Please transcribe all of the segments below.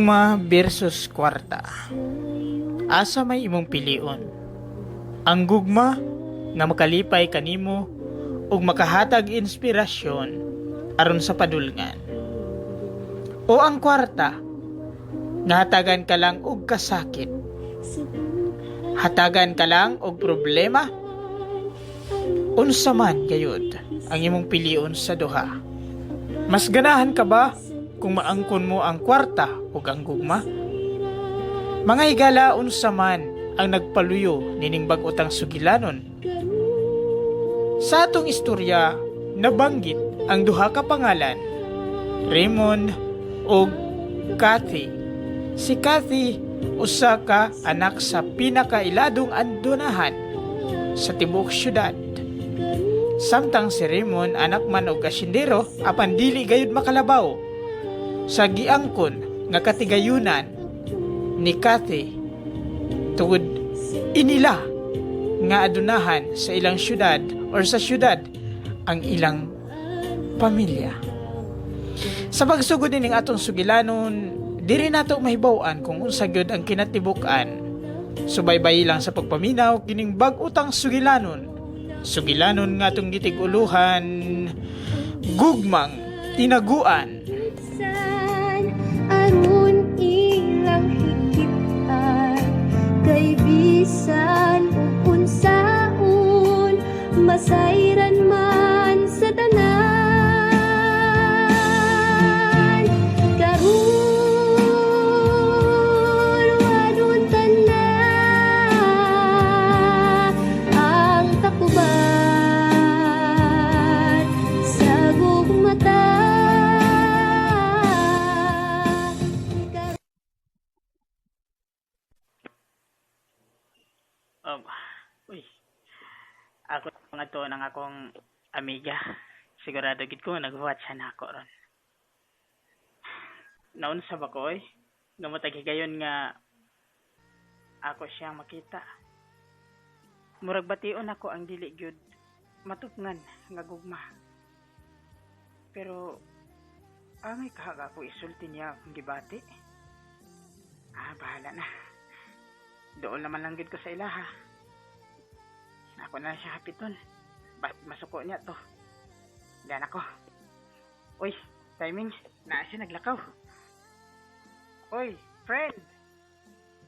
Gugma versus kwarta. Asa may imong pilion? Ang gugma nga makalipay kanimo ug makahatag inspirasyon aron sa padulngan. O ang kwarta nga hatagan ka lang og kasakit. Hatagan ka lang og problema. Unsa man gayud ang imong pilion sa duha? Mas ganahan ka ba kung maangkon mo ang kwarta o ang gugma? Mga higala, unsa man ang nagpaluyo nining bag-otang sugilanon? Sa atong istorya, nabanggit ang duha ka pangalan, Raymond o Kathy. Si Kathy, usa ka anak sa pinakailadong andonahan sa tibuok syudad. Samtang si Raymond anak man og asyendero apan dili gayud makalabaw sa giangkon nga katigayunan ni Kathy tungod inila nga adunahan sa ilang syudad or sa syudad ang ilang pamilya. Sa pagsugod ning atong sugilanon, diri nato mahibaw-an kung unsa gyud ang kinatibuk-an. Subaybay lang sa pagpaminaw kining bag-otang sugilanon. Sugilanon nga atong gitig-uluhan, gugmang tinaguan. Aron ilang hikitan kay bisan ug unsaon masayran man sa tanan karon wadon tanan ang takuban sa gugmata. Uy, ako nga to ng akong amiga. Sigurado gid ko nag-watch na ako ron. Naunsa ba ko oy? Gamutag higayon nga ako siyang makita. Murag bation ako ang dili gyud matupngan nga gugma. Pero angay kahaga ako isulti niya akong gibati. Bahala na. Doon naman lang gid ko sa ilaha. Ako na siya hapiton. Masuko niya to. Diyan ako. Uy, timing. Naa siya naglakaw. Uy, friend.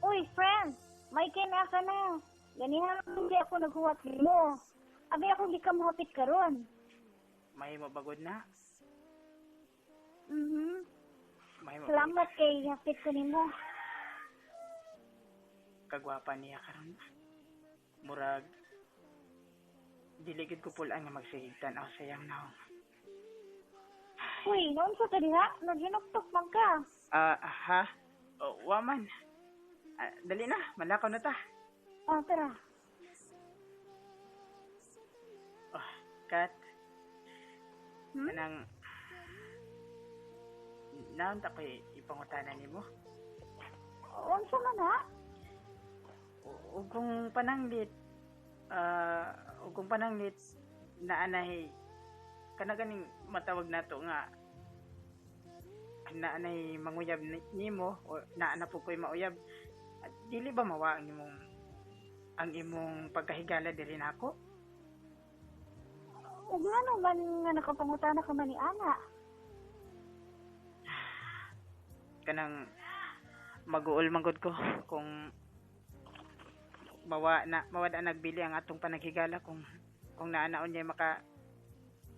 Uy, friend, may kina ka na. Ganihan hindi ako naghuwat mo. Abi ako di ka mahapit karon. May mabagod na. May mabagod. Salamat kay hapit ko nimo. Kagwapa niya karon. Murag diligid ko pulaan nga magsigigtan ako sayang naong. Uy, noon sa diha, naghinuktok man ka. Ha? Waman. Dali na, malakaw na ta. Tara. Kat. Anang naon ta ko'y ipangutanan nimo? Unsa man ha? Ug kung pananglit na anay kana ganing matawag nato nga na anay manguyab nimo o na ana po ko'y mauyab, dili ba mawa ang imong pagkahigala diri nako? Ug ano man nga nakapangutana ka man ni ana? Kanang mag-uol manggod ko kung mawada nagbili ang atong panaghigala kung naanaon niya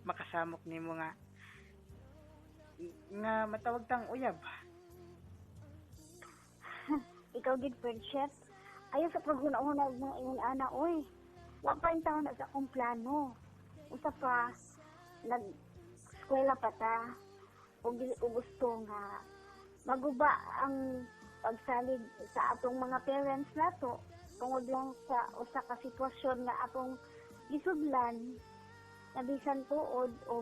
makasamok nimo nga matawag tang uyab. Ikaw gid friendship. Ayo sa paghuna-una og mga ingon ana oy. Wa pa in taon na sa akong plano. Usa pa nag-eskwela pa ta. Ug gusto nga maguba ang pagsalig sa atong mga parents nato tungod lang sa usa ka sitwasyon nga atong gisudlan na bisan tuod o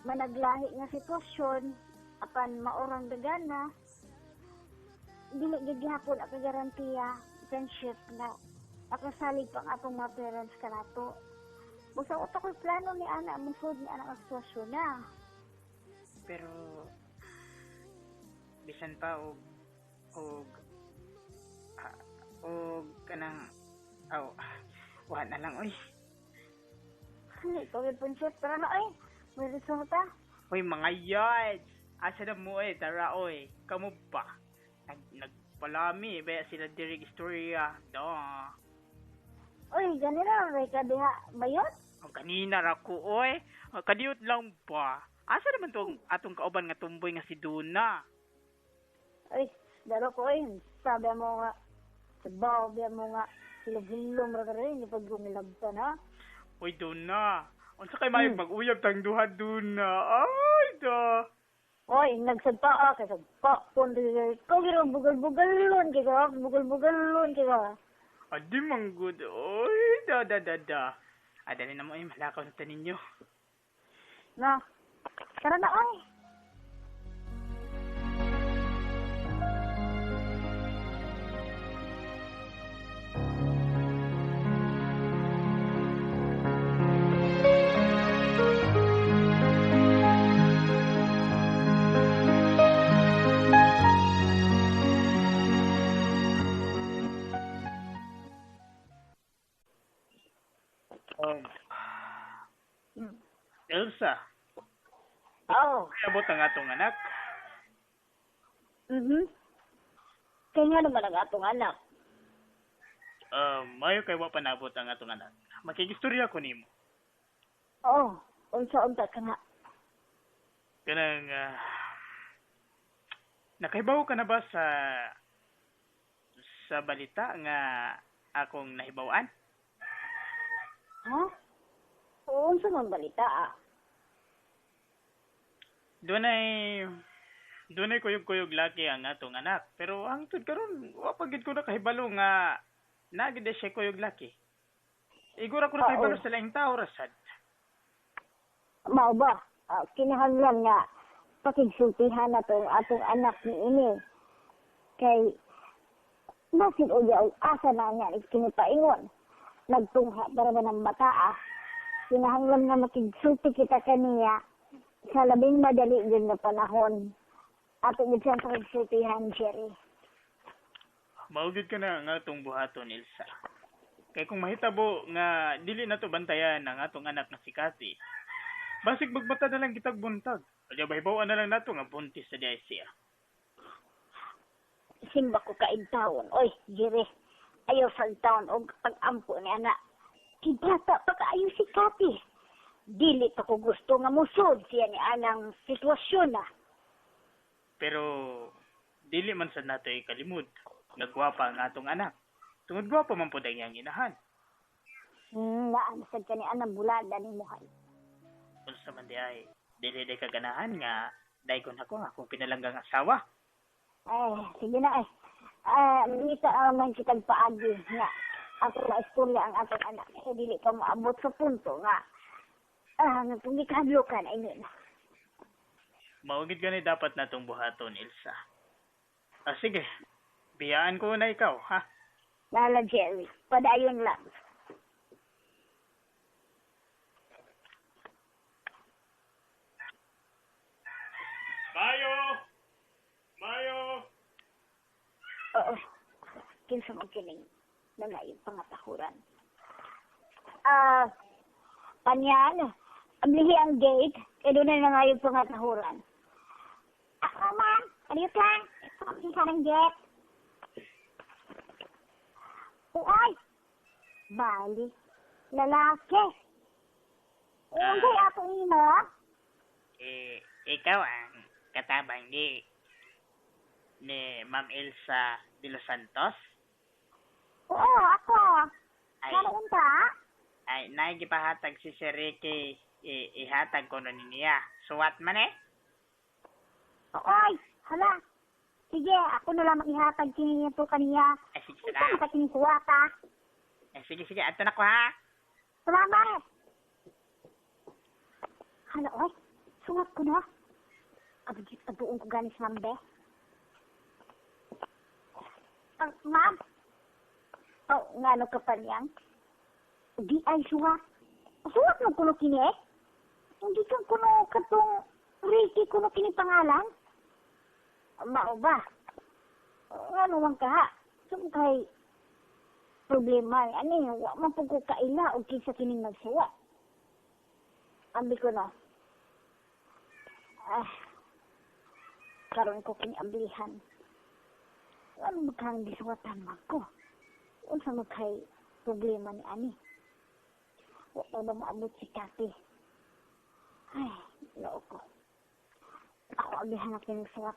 managlahi nga sitwasyon apan maorang dagana dili gid gihapon ang garantiya friendship na makasalig pang atong mga parents kanato. Busa uta ko'y plano ni ana musud ni ana ang sitwasyon na. Pero bisan pa og og kanang wa na lang oy. Ikaw gid pun chef, tara na oy. May resulta. Hoy mga yards, asa na mo tara oy. Kamo ba? Nagpalami ba sila diri istorya. Da. Oy, ganina ray ka diha bayot. O kanina ra ko oy. Kadiyot lang ba? Asa naman tong atong kauban nga tumboy nga si Duna? Oy, daro ko oy. Sabi mo nga, sabaw mo nga, hilom-hilom ra ka rin, pag gumilabtan ha. Uy, Duna. Unsa kay mayong mag-uyab tang duha Duna? Ay, da. Oy, nagsagpa ka, sagpa. Kundi ko giro bugal-bugalon kika, bugal-bugalon kika. Adi mang good. Oy, da. Adali na mo malakaw na taninyo. Na, tara na oy. Elsa, Oh. abot ang atong anak. Kaya nga naman ang atong anak. Mayo kay wa pa nabot ang atong anak. Makigistorya ko nimo. Oh, unsa-unsa ka nga. Kanang nakahibaw ka na ba sa balita nga akong nahibawan? Ha? Oo, unsa man balita ah? Dunay kuyog-kuyog laki ang atong anak. Pero hangtod karon wa pa gid ko nakahibalo nga nagid siya kuyog laki. Igura ko nakahibalo sa laing tao rasad. Mao ba? Kinahanglan nga pakigsultihan na to atong anak ni ini. Kay basin uyaw asa na niya kinipaingon. Nagtungha para ba ng bata ah. Kinahanglan nga makigsulti kita kaniya sa labing madali din na panahon. Ato gid siyang pakigsultihan, Jerry. Maugid ka na nga atong buhaton, Elsa. Kay kung mahitabo nga dili na to bantayan ang atong anak na si Cathy, basig magbata na lang kitag buntag. Kaya bahibawaan na lang nato nga buntis sa diay siya. Simba ko kaigtawon. Oy, Jerry, ayaw sa taon o pag-ampo ni anak. Kibata pa kaayo si Cathy. Dili pa ko gusto nga musod siya ni anang sitwasyon na. Pero dili man sad nato ikalimod. Nagwapa ang atong anak. Tungod gwapa man pud ang iyang inahan. Naansad ka ni anang bulada ni Muhay. Unsa man di ay dili day kaganahan nga daygon ako nga akong pinalanggang asawa. Sige na eh. Lita naman kitag paagi nga ako na istorya ang atong anak. Dili ka maabot sa punto nga kung ikahadlo ka na ini na. Maugid gani dapat natong buhaton, Elsa. Sige. Biyaan ko na ikaw, ha? Lala Jerry, padayon lang. Mayo! Oo. Kinsa mo kining nalayon pangatahuran. Panyan, ablihi ang gate, kaya doon na nga yung pangatahuran. Ako man, aliyot lang. Ito ka ng gate. Uy! Bali, lalaki. Kay ako ino. Ikaw ang katabang ni Ma'am Elsa de los Santos? Oo, ako. Ay. Naroon ka? Ay, naigipahatag si Sir Ricky, ihatag ko nun niya. Suwat man eh? Oy, hala. Sige, ako na lang ihatag kiniya to kaniya. Sige, Ito sige. makakinikuha ka. Sige, ato na ko ha. Salamat. Hala, oy. Suwat ko na. Abigit, abuong ko ganis, ma'am, be. Ma'am. Oh, nga no ka pa niyang? Di ay suwat. Suwat mo kuno kini eh? Hindi kang kuno katong Ricky kuno kini pangalan? Mao ba? Ano man ka? Sum kay problema ani wa man pud ko kaila og kinsa kining nagsuwa. Ambi ko no. Karon ko kini amblihan. Ano magkang gisuwatan man ko? Unsa man kay problema ni ani? Wa pa ba maabot si Kati? Ay, loo ko. Ako amblihan na kining suwat.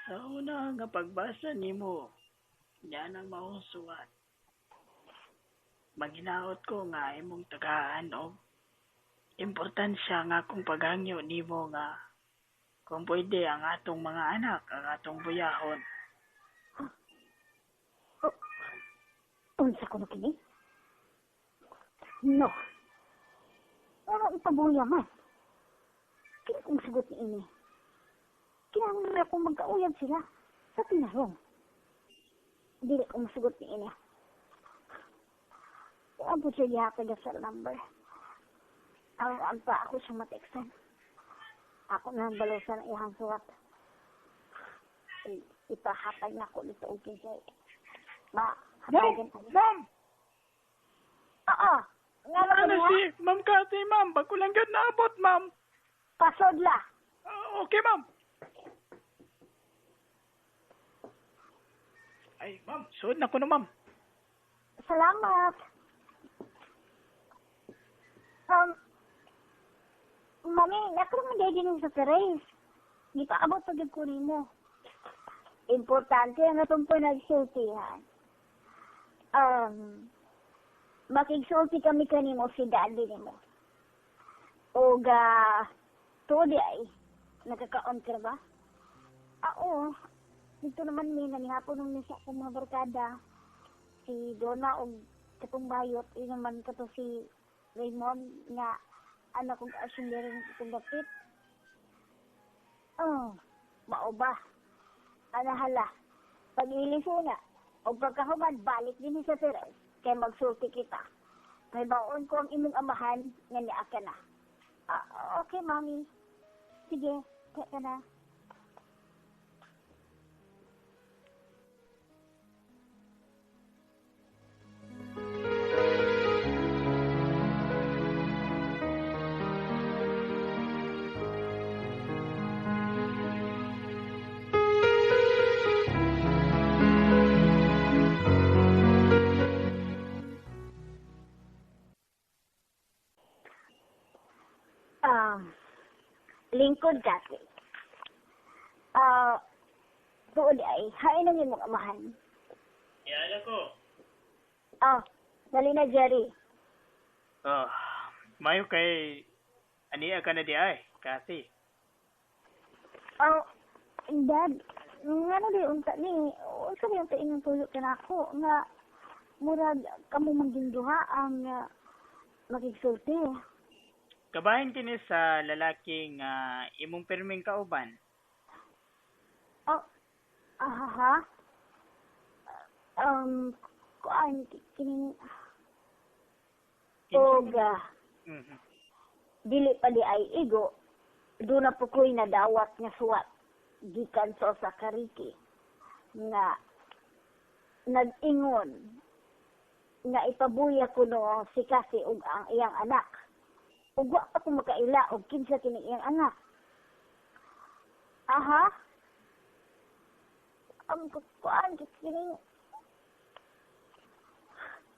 Sa una nga pagbasa nimo, yan ang maong suwat. Maginaot ko nga imong tagaan og importansya nga kung paghangyo nimo nga kung pwede ang atong mga anak, ang atong buyahon. Unsa ko na kini? No. Ano ipabuya man? Kaya kung sagot ni ini. Kaya nga kung magkauyab sila sa tinarong. Dili ko masagot ni ini. Ang po siya yata sa number. Ang pa ako siya mateksan. Ako na ang balosa ng ihang suwat. Ipahatag na ako dito og kinsay. Hatagan ko. Ma'am! Oo. Nga Ano naman si Ma'am Cathy, ma'am? Bago lang yun naabot, ma'am. pasodla. Okay, ma'am. Ay, ma'am. Suod na ko na, ma'am. Salamat. Mami, ako naman din sa terrace. Di pa abot pag ko mo. Importante ang atong pinagsultihan. Makigsulti kami kanimo si daddy nimo. O tuloy ay, nakakaon ka ba? Oo. Dito naman may nanihapon nung nisa akong mga barkada. Si Donna o katong bayot. Yun naman kato si Raymond nga anak kong asyendero ng itong dapit. Mao ba? Anahala. Pag-iliso na. O pagkahuman, balik din sa teres. Kaya magsulti kita. May baon ko ang imong amahan nga niya ka na. Okay, mami. Sige, kaya ka na. Lingkod dati. Doon ay, hain ang imong amahan. Yala ko. Dali na, Jerry. Mayo kay aniya ka na di ay, Cathy. Dad, nga na di, unta ni, unsa di unta inyong tuyo ka na ako, nga, murag, kamo magdinduha ang makigsulti. Kabahin kini sa lalaking imong pirming kauban. Kuan, kining, Oga, dili pa di ay igo, doon na po ko'y nadawat nga suwat, gikan sa kariki, nga, nag-ingon, nga ipabuya ko no si Kasi ug ang iyang anak. Ug wa pa ko makaila og kinsa kini iyang anak. Ang kuan kini.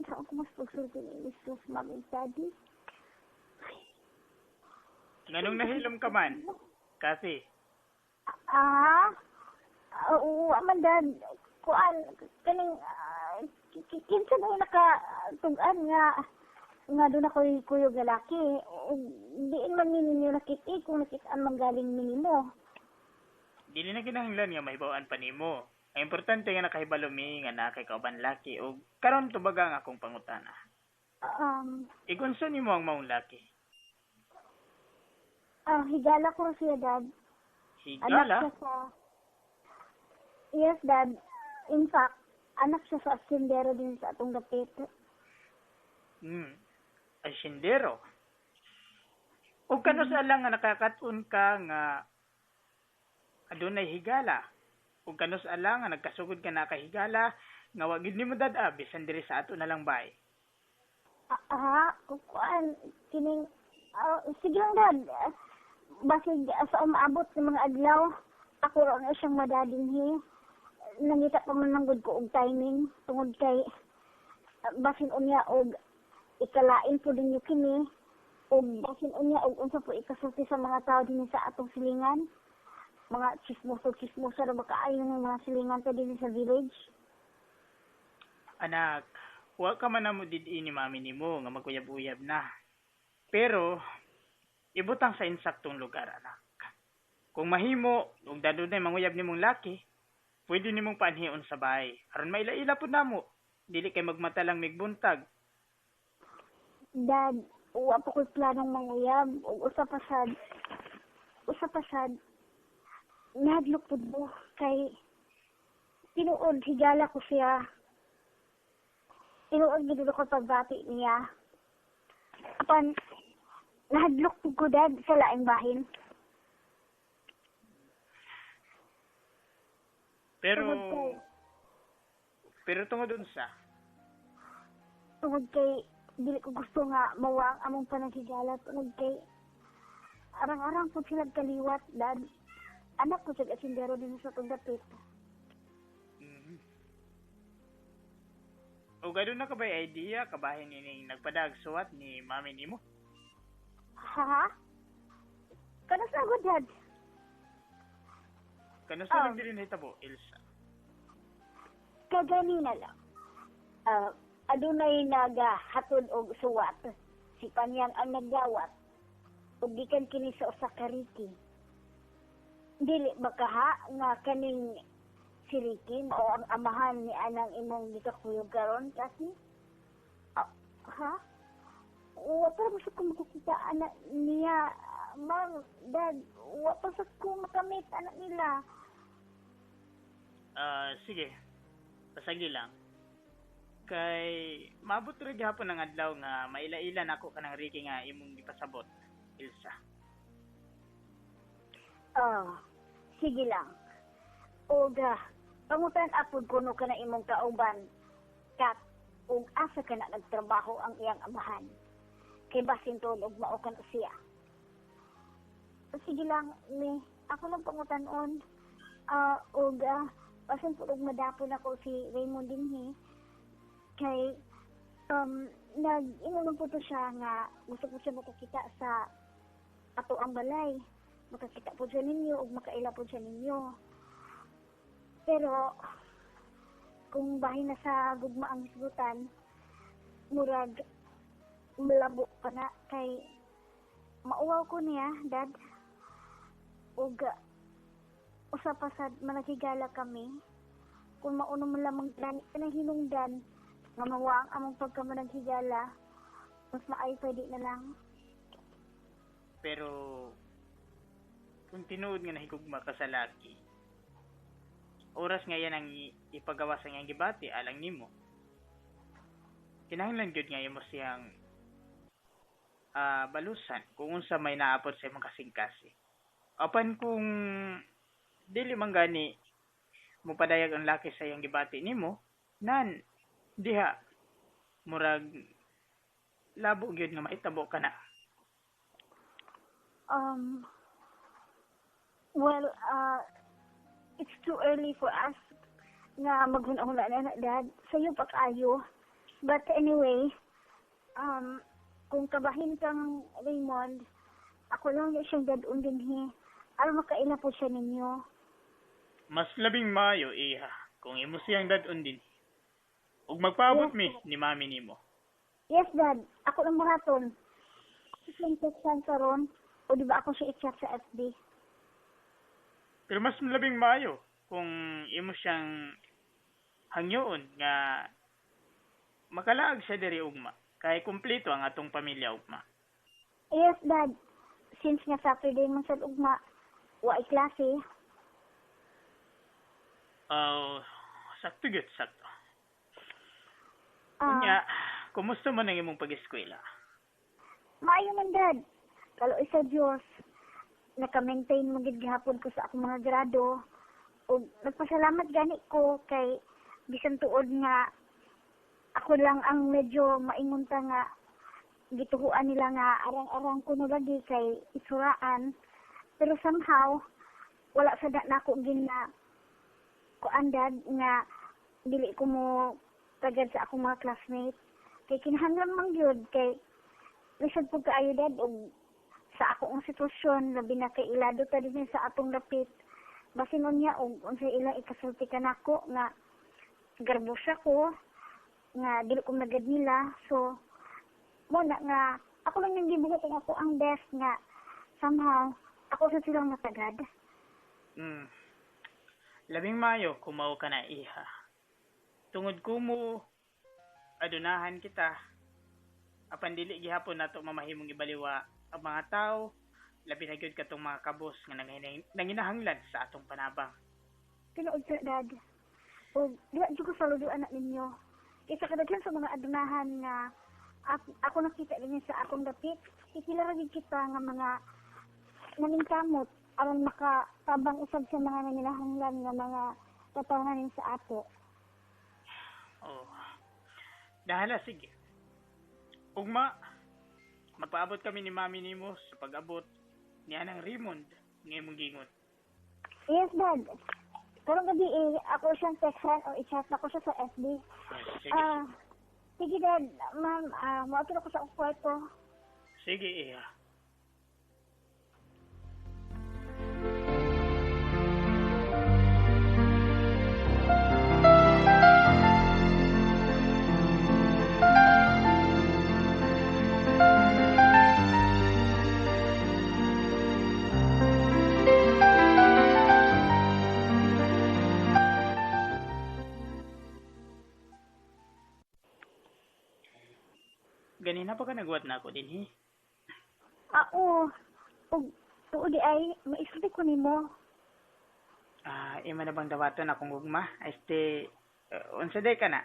Sa ako mas pagsulti ni Jesus, Mami, Daddy. Nganong nahilom ka man, Cathy? Oo, Dad. Kuan, kaning, kinsa na nakatugan nga doon ako'y kuyog lalaki. Diin man ninyo nakiti kung nakitaan man galing minimo. Dili na kinahanglan nga mahibawaan pa nimo. Ang importante nga nakahibalo mi nga nakay kauban laki o karon tubaga nga akong pangutana. Igunso nimo ang maong laki. Higala ko siya, Dad. Higala? Anak siya sa... Yes, Dad. In fact, anak siya sa asyendero din sa atong dapit. Asyendero? O kano sa lang nga nakakatun ka nga adunay higala. O kano sa lang nga nagkasugod ka na kahigala nga wag gid nimo dad bisan diri sa ato na lang bay. Kukuan, kining, sige lang dad, basig sa umaabot ng mga adlaw, ako raw na siyang madadinhi, nangita pa man manggod ko og timing, tungod kay, basin unya og ikalain po din yung kini, og basin unya og unsa po ikasulti sa mga tao din sa atong silingan, mga chismoso na makaayon ng mga silingan sa din sa village. Anak, wa ka man namo didi ni mami nimo nga maguyab-uyab na. Pero ibutang sa insaktong lugar, anak. Kung mahimo ug dadunay manguyab nimong laki, pwede nimong paanhion sa bahay. Aron maila-ila pud namo. Dili kay magmata lang migbuntag. Dad, wa po ko'y planong manguyab, o usa pa sad, nahadlok po mo, kay, tinuod, higala ko siya, tinuod, ginulo ko pagbati niya, apan, nahadlok po ko, Dad, sa laing bahin. Pero tungod unsa? Tungod kay, dili ko gusto nga mawang among panaghigalat, tungod kay, arang-arang po sila kaliwat, Dad. Anak ko sa asindero din sa itong dapit. Mm-hmm. O gano'n na ka ba idea kabahin nining nagpadagsuwat ni mami nimo? Ha? Kano sa ako, Dad? Kano sa nagdili na hitabo, Elsa? Kaganina lang. Adunay nagahatod og suwat. Si Panyang ang naggawat. Ug gikan kini sa usa ka Ricky. Dili ba kaha nga kaning si Ricky mao ang amahan ni anang imong gikakuyog karon kasi? Ha? Wa pa mo sa makikita anak niya. Ma'am, Dad, wa pa sa ko makamit anak nila. Sige. Pasagi lang. Kay maabot rin gihapon ng adlaw nga maila-ila nako kanang Ricky nga imong gipasabot, Elsa. Sige lang. Oga, pangutan apod kuno ka na imong kauban. Kat, ug asa ka na nagtrabaho ang iyang amahan. Kay basin tulog maukan siya. Sige lang, ako lang pangutan-on. Oga, basin tulog madapon ako si Raymond dinhi. Kay, nag-inulong po to siya nga gusto po siya makakita sa ato ang balay. Makakita po siya ninyo o makaila po siya ninyo. Pero, kung bahin na sa gugma ang hisgutan, murag, malabo pa na kay mauwaw ko niya, Dad. Ug, usa pa sad manakigala kami. Kung mauno mo lamang kanang hinungdan, nga mawang among pagkamanaghigala, mas maay pwede na lang. Pero kung tinuod nga nahigugma ka sa laki, oras nga yan ang ipagawa sa ngayang gibati alang nimo. Kinahanglan gyud nga imo siyang balusan kung unsa may naapod sa imong kasing-kasi. Apan kung dili man gani mo padayag ang laki sa iyang gibati nimo, nan diha murag labo gyud nga mahitabo ka na. Well, it's too early for us nga maghuna-huna na, Dad. Sa'yo pa kayo. But anyway, kung kabahin kang Raymond, ako lang yung siyang dadun din alam makaila po siya ninyo. Mas labing maayo, iha, kung imo siyang dadun din. Ug magpaabot mi ni mami nimo. Yes, Dad. Ako lang maraton. Ako siyang tekstan karon o di ba ako siya i-chat sa FB? Pero mas labing maayo kung imo siyang hangyoon nga makalaag siya diri ugma. Kay kumpleto ang atong pamilya ugma. Yes, Dad. Since nga Saturday man sa ugma, wa ay klase. Sakto gyud, sakto. Kunya, kumusta man ang imong pag-eskwela? Maayo man, Dad. Kalo isa Diyos, naka-maintain mo gid gihapon ko sa akong mga grado. O nagpasalamat gani ko kay bisan tuod nga ako lang ang medyo maingunta nga gituhuan nila nga arang-arang ko no lagi kay isuraan. Pero somehow wala sa nako gina kuandad nga dili ko mo tagad sa akong mga classmates. Kay kinahanglan man gyud kay lisod po kaayo dad og sa akong sitwasyon labi na kay ilado ta din sa atong dapit. Basin niya og unsay ila ikasulti ka nako nga garbusya ko nga dili ko nagad nila. So mo na nga ako lang yung gibuhat ang ako ang best nga somehow ako sa silang matagad. Labing mayo kumaw ka na iha. Tungod ko mo adunahan kita. Apan dili gihapon nato mamahimong ibaliwa ang mga tao, labi na gyud katong mga kabos nga nanginahanglan sa atong panabang. Tinuod sa dad. O diwa jud ko saludo anak ninyo. Kaysa kadaghan sa mga adunahan nga ako nakita din sa akong dapit, sila ra kita nga mga naningkamot aron makatabang usab sa mga nanginahanglan nga mga tatawhanin sa ato. Oh. Dahala sige. Ugma, magpaabot kami ni mami nimo sa pag-abot ni anang Raymond nga imong gingon. Yes, dad. Karong gabi ako siyang textan o i-chat ako siya sa FB. Sige. Sige, dad. Ma'am, maapin ako sa akong kwarto. Sige, iha. Ganina pa ka nagwat na ako din, Oo. Tuo di ay, maisulti ko nimo. Ima na bang dawaton akong ugma? Unsa day ka na?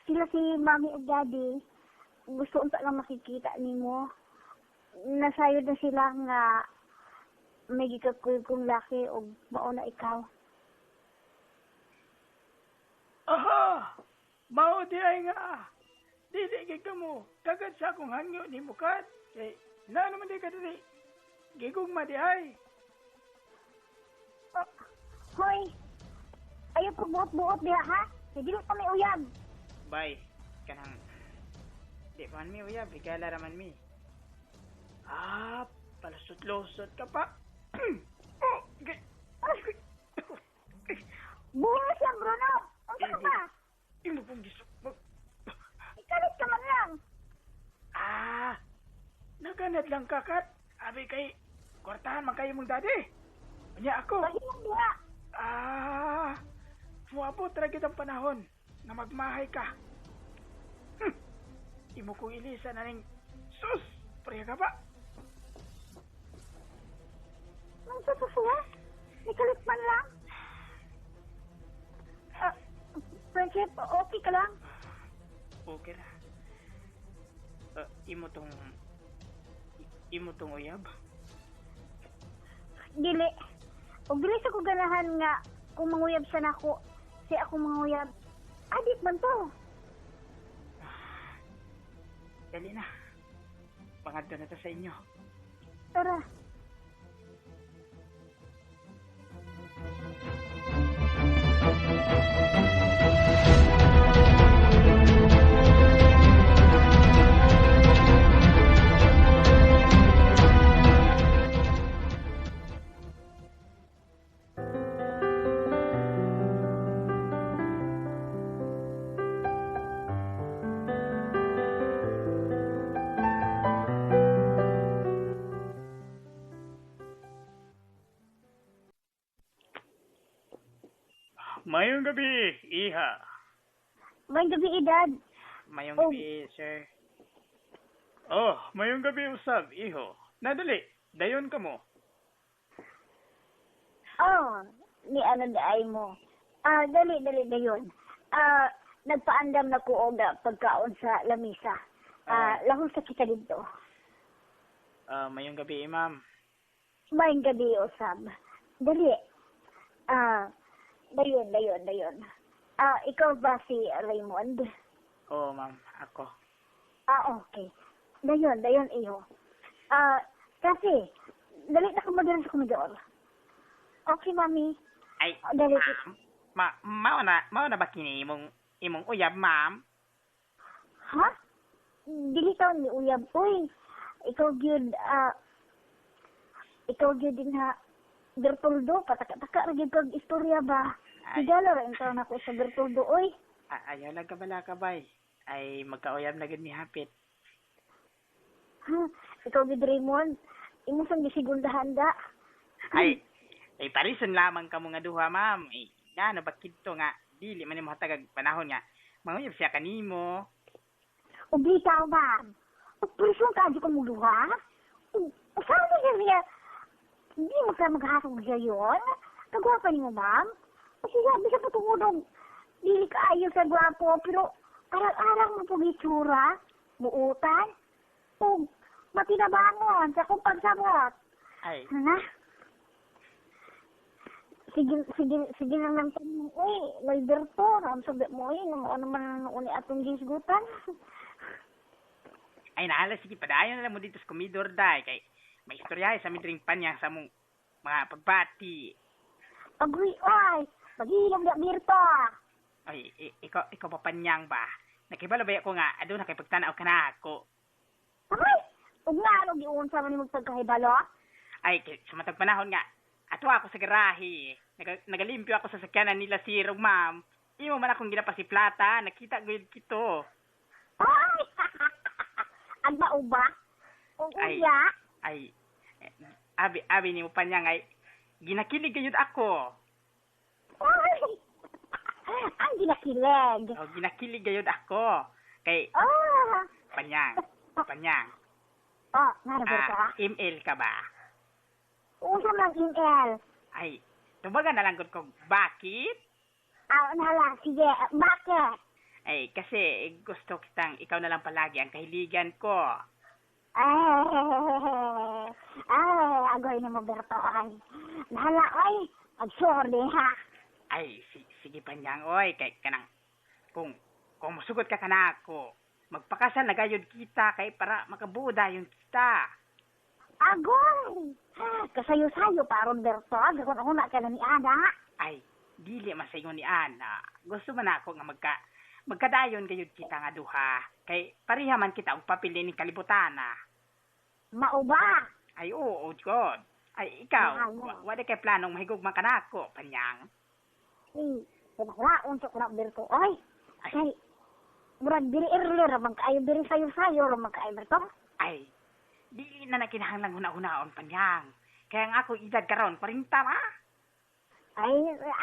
Sila si mami ug daddy, gusto unta lang makikita nimo. Nasayod na sila nga may gikakuy kong laki o mao na ikaw. Aha! Mao di ay nga. Dili gid ka mo. Kagad sa akong hangyo ni mukat. Na naman di ka dili. Gigugma di ay. Hoy! Ayaw po buot-buot diha ha? Hindi mo kami uyab. Bay, kanang di man mi uyab, igala raman mi. Palusot-lusot ka pa. Buwas lang, Bruno! Ang ka ba? Imo pong gisok. Ikalit ka man lang. Naganad lang kakat. Abi kay, kwartahan man kayo mong dadi. Kanya ako. Bahilang diha. Muabot ra gid ang panahon na magmahay ka. Imo kong ilisa na ning sus. Priya ka ba? Nang sususuwa? Ikalit man lang. Friendship, okay ka lang? Okay ra. Imo tong uyab. Dili. O dili sa ko ganahan nga kung manguyab sa nako, si ako manguyab. Adik man to. Dali na. Pangadto na ta sa inyo. Tara. Mayong gabi, iha. May gabi, edad. Mayong gabi, sir. Oh, mayong gabi usab, iho. Nadali, dayon ka mo. Oh, ni ano daay mo. Dali dayon. Nagpaandam na ko og pagkaon sa lamisa. Lahos sa kita dito. Mayong gabi, ma'am. Maing gabi, Osam. Dali. Dayon. Ikaw ba si Raymond? Oo, ma'am. Ako. Okay. Dayon, iyo. Kasi, dali na ka mo din sa komedor. Okay, mami. Ay, Dali. ma'am. Mao na ba kini imong uyab, ma'am? Ha? Dili ka ni uyab, uy. Ikaw gyud din ha. Bertoldo, pataka-taka ra gyud kag istorya ba? Ay. Sigalo rin ka na ko sa Bertoldo, uy. Ayaw lang ka bala ka, bay. Ay, magkauyab na gud ni hapit. Ha? Ikaw gyud Raymond. Imo sang gisiguldahan da. Ay, parison lamang ka mo nga duha, ma'am. Ano ba kito nga, dili man mo hatagag panahon nga. Manguyab siya kanimo. Ug bitaw ba? Ug presyon ka di ko mo duha? Saan niya? Hindi mo ka maghasong siya yun? Kagwa pa ni mo, ma'am? Kasi sabi sa patungudong, dili ka ayaw sa gwapo, pero arang-arang mo pong itsura, buutan, ug matinabangon sa kong pagsamot. Ay, Na? Sige lang ng tanong, uy, may berto, ang sabi mo, ano man uni atong gisgutan. ay nahala, sige, padayon na lang mo dito sa komedor, day. Kay, may istorya sa midring panyang sa mong mga pagbati. Agoy, oy, maghilom na berto. Ay, ikaw pa panyang ba? Nakibalabay ako nga, ado nakipagtanaw ka na ako. Agoy, ug nga, ano giun sa man ni magpagkahibalo? Ay, sa matag panahon nga, ato ako sa garahe. Nagalimpyo ako sa sakyanan nila si ma'am. Imo man akong ginapasiplata, nakita guyod kito. Ay, ang mauba? Ug Ay. uya? Ay, abi ni mo panyang ay, ginakilig gayud ako. Ay, ang ginakilig. O, ginakilig gayud ako. Kay, Ah, panyang. nga na berto? ML ka ba? Usa lang email. Ay, tubagan na lang gud ko, bakit? Nala, sige, bakit? Ay, kasi gusto kitang ikaw na lang palagi ang kahiligan ko. Agoy na mo, Berto, ay. Nahala, ay, sorry, ha. Ay, sige panyang, oy, kay kanang, kung musugot ka kana ako, magpakasal na gayud kita, kay para makabuda yung kita. Agoy! Kasayo-sayo, paron, Berto, gawin ako na ka na ni Ana. Ay, dili masayon ni Ana. Gusto man ako nga magkadayon gayud kita nga duha, kay pareha man kita og papili ni kalibutana. Mauba. Ay, oo, God. Ay, ikaw, Mahal. wala kay planong mahigugma ka na ako, panyang. Pinakalaon sa kunang Berto, ay. Ay. Kay, murag diri earlier, ramang kaayo diri sayo-sayo, ramang kaayo, Berto. Ay, di na nakinahanglang huna-hunaon, panyang. Kaya nga ako edad karon 40 ma. Ay,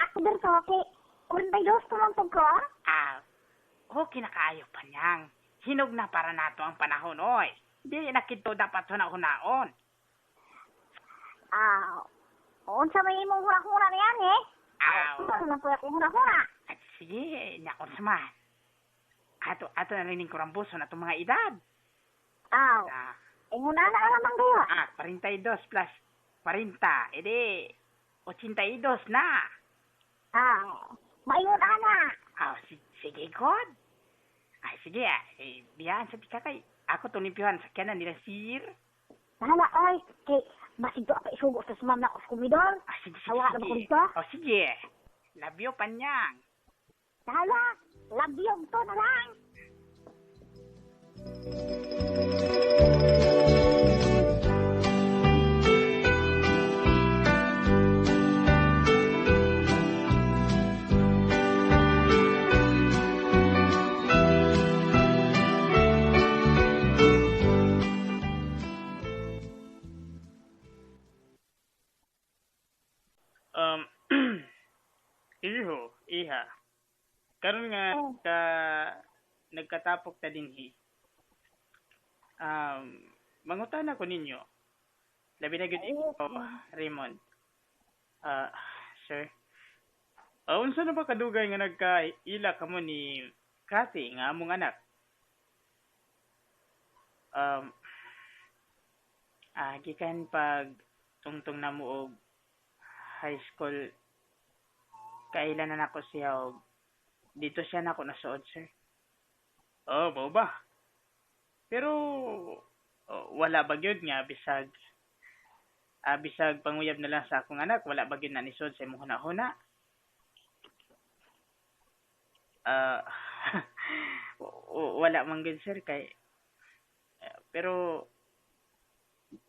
ako, Berto, kay, 42 naman to ko. Okay na kaayo, panyang. Hinog na para nato ang panahon, oy. Di na kito dapat huna-hunaon. Unsa may imong hura-hura na yan, eh? Ano na po akong hura-hura? At sige, nakon sama. Ato na rin ko rambuson atong mga edad. Ah, Ingon na naman kayo. 42 plus 40, edi 82 na. Mayon ana. Sige, God. Ay, sige, biyaan sa tika kay. Ako tunimpihan sa kyanan nila sir. Hala, ay, kay, basig to ako isugo sa sumam na sa kumidor. Sige. Hawa na ba ko dito? Sige. Love you, panyang. Hala, labyog to na lang. Iha. Karon nga nagkatapok ta dinhi. Mangutan ako ninyo. Labi na gud ikaw, Raymond. Sir. Unsa na ba kadugay nga nagkaila kamo ni Kathy nga among anak? Gikan pag tungtong na mo og high school, kailan na nako siya og dito siya nako nasuod, sir. Oh, mao ba? Pero wala ba gyud nga bisag panguyab na lang sa akong anak, wala ba gyud na nisod sa imong hunahuna? Ah, wala man gyud, sir, kay pero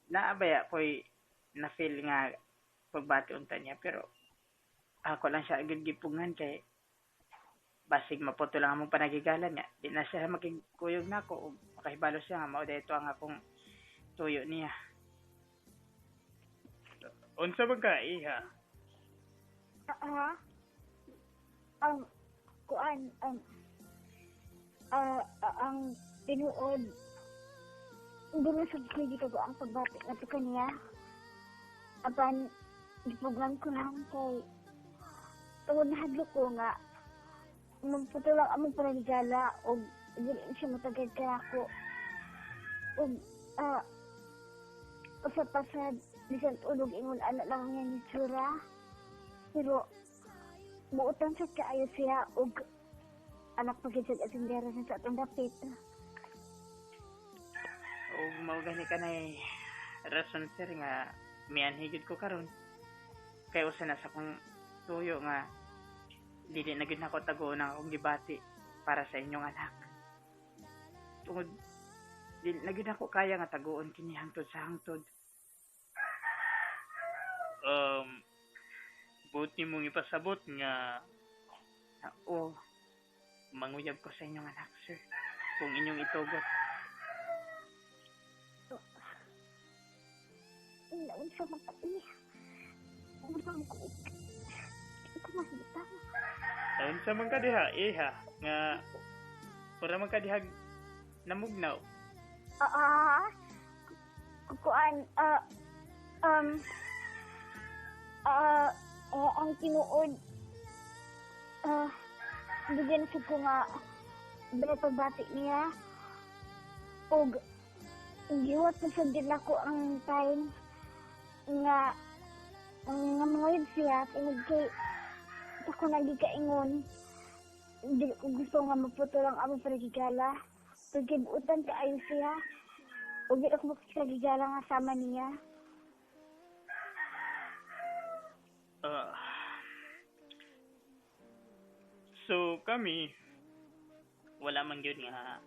naabaya ko'y na-feel nga pagbati unta niya, pero ako lang siya agad gipungan kay basig maputo lang among panagigalan niya. Di na siya makikuyog na ako. Makahibalo siya nga mao dito ang akong tuyo niya. Unsa ba ka, iha? Kuan, ang tinuod, hindi na sa kaya ko ang pagbati na ito kaniya. Apan, ipugan ko lang kay tungod na hadlo ko nga magputo lang among panagigala o dili siya matagad ka ako. O, pasad-pasad, bisan ulog ingon anak lang niya ni Tsura. Pero, buutan sa kaayo siya o anak pagkisag at sindera sa atong dapit. O mao gani ka na rason, sir, nga mianhigid ko karon. Kay usa na sa kong tuyo nga dili na gyud nako tagoon ang akong gibati para sa inyong anak. Tungod dili na gyud ako kaya nga tagoon kini hangtod sa hangtod. Buti mong ipasabot nga manguyab ko sa inyong anak, sir, kung inyong itugot. Naun siya magpati. Umang ko. Ito masita mo. Taon sa man ka diha, iha, nga para man ka diha namugnaw. Kuan, ang tinuod, bigyan sa ko nga pagbati niya. Og, giwat na sa din ako ang time nga mga siya, tinag kay ako nagikaingon. Hindi ko gusto nga maputo lang ang panagigala. Pagkibutan ka ayo siya. Huwag ako makikagigala nga sama niya. So kami wala man gyud nga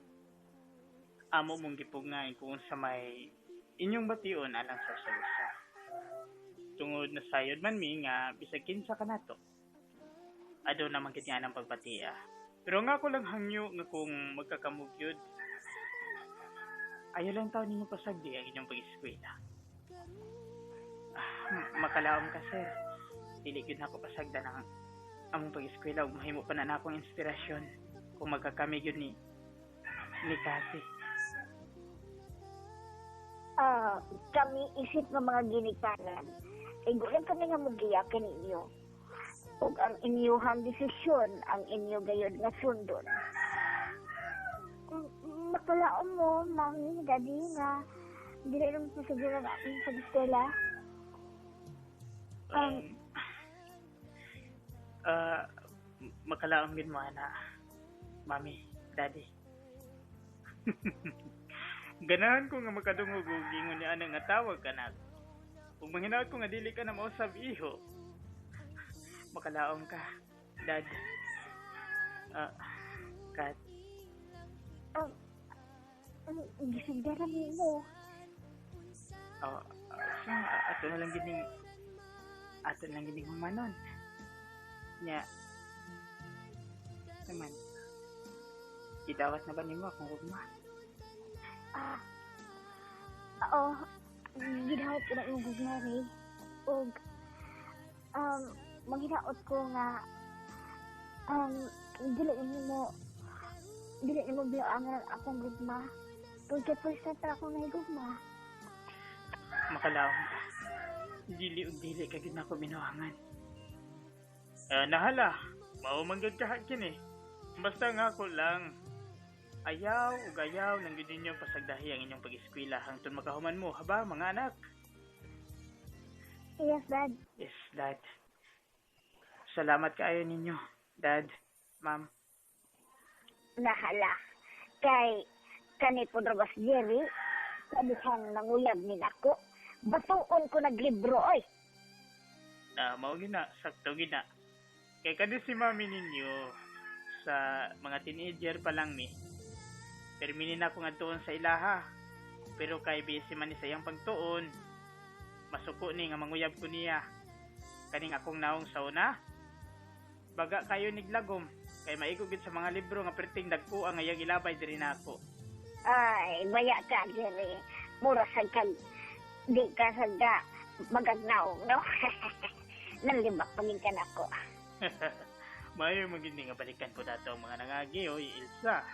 amo mong gipugnain kung sa may inyong bation alang sa usa. Tungod na sayod man mi nga bisag kinsa ka nato. Ado naman kit nga ng pagbatia. Pero nga ako lang hangyo nga kung magkakamugyod, ayaw lang taon ninyo pasagdi ang inyong pag-eskwela. Makalaom ka, sir. Dili gyud nako pasagda ng among pag-eskwela ug mahimo pa na akong inspirasyon kung magkakami gyud ni Cassie. Kami isip ng mga ginikanan. Gulang kami nga magiyakin ninyo. Ug ang inyuhang desisyon, ang inyo gayod nga sundon. Makalaom mo, mami, daddy, nga dili naman po sa ginang aking pag-eskwela. Makalaom gid mo ana, mami, daddy. Ganahan ko nga makadungog og ingon ni ana nga tawag ka na. Kung manghinaot ko nga dili ka na mausab iho. Makalaom ka, daddy. Kat. Gisagdara mo. Ato na lang gining humanon. Nya. Naman. Idawat na ba nimo akong ugma? Oo. Gidawat ko na yung gugnari. Og, maghinaot ko nga, dili mo bilangan akong gugma. Pagka percent ako na yung gugma. Makalaom ka. Dili ka gid nako binuhangan. Nahala, mao man gyud ka kini. Basta nga ako lang Ayaw ug ayaw nang gid ninyo pasagdahi ang inyong pag-eskwela hangtod makahuman mo, haba mga anak. Yes, Dad. Yes, Dad. Salamat kaayo ninyo, Dad, Ma'am. Nahala. Kay kani po drabas Jerry, kabihan nanguyab ni nako. Batuon ko naglibro, oy. Mao gina, sakto gina. Kay kada si mami ninyo sa mga teenager pa lang ni. Perminin ako nga tuon sa ilaha. Pero kay busy man ni sa iyang pagtuon, masuko ni nga manguyab ko niya. Kaning akong naong sauna. Baga kayo niglagom. Kay maigugid sa mga libro nga perting dagko ang ayang ilabay diri nako. Ay, baya ka, Jerry. Mura sa kag, di ka sagda magagnaw, no? Nalibak pagin ka na ko. Mayo magindi nga balikan ko dato ang mga nangagi oy Ilsa.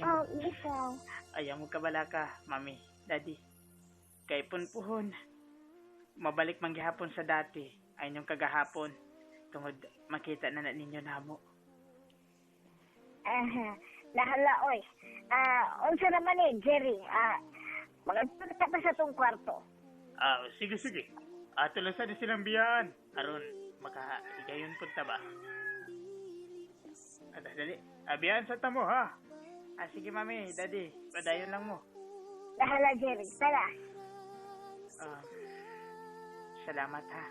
Oh, ikaw. Ayaw mo kabala ka, Mami, Daddy. Kay punpuhon. Mabalik man gihapon sa dati. Ay niyong kagahapon. Tungod makita na ninyo namo. Nahala, oy. Unsa naman eh, Jerry. Magagpunta pa sa tong kwarto. Sige. Ato lang sa silang biyaan. Aron, makahigayon punta ba? Dali. Biyaan sa tamo, ha? Sige, Mami, Daddy. Padayon lang mo. Nahala, Jerry. Tara. Salamat, ha?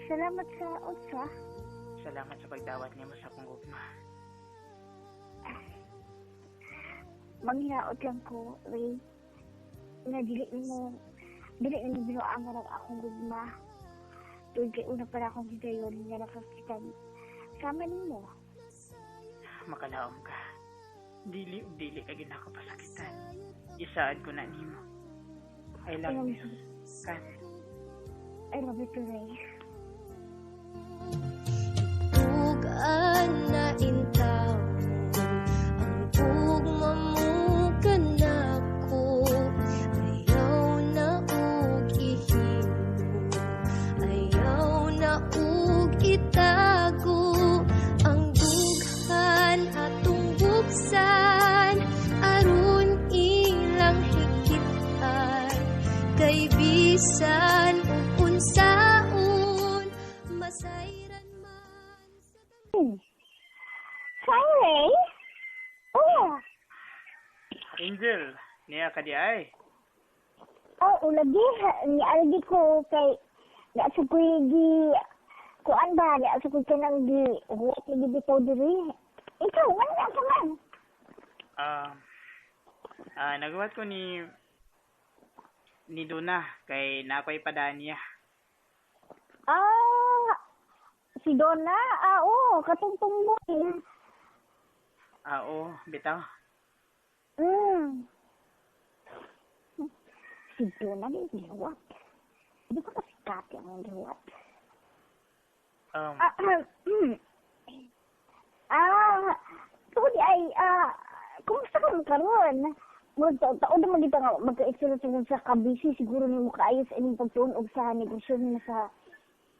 Salamat sa utsa. Salamat sa pagdawat niyo mo sa akong gugma. Manghiaot lang ko, Ray. Nga dili mo binuang nga akong gugma. Tuwid kay una para akong higayon nga nakakitan. Sama ninyo. Makalaom ka. Dili ka ginakapasakitan. Isaan ko na nimo. I love you. Kan. I love you too, Ray. Tugan na intaw ang ugma mo kanako. Ayaw na ug ihimo, ayaw na ug itago ang dughan atong buksan aron ilang hikitan. Kay bisan ug unsaon masayran man sa Hi, Ray. Oh, Angel, niya ka di ay. ulagi. Nialagi ko kay naasa ko kuan ba? Naasa ko kanang huwag na bitaw diri. Ikaw, wala ka man. Nagawa ko ni Duna kay nakoy padaan niya. Si Donna? Oo, katungtong mo eh. Oo, bitaw. Si Donna di liwat. Hindi ko kasi kati ang liwat. Tuloy ay, kumusta ka karon? Taon naman dito nga, magka-excellence sa kabisi, siguro ni mo kaayos inyong pagtuon og sa negosyon na sa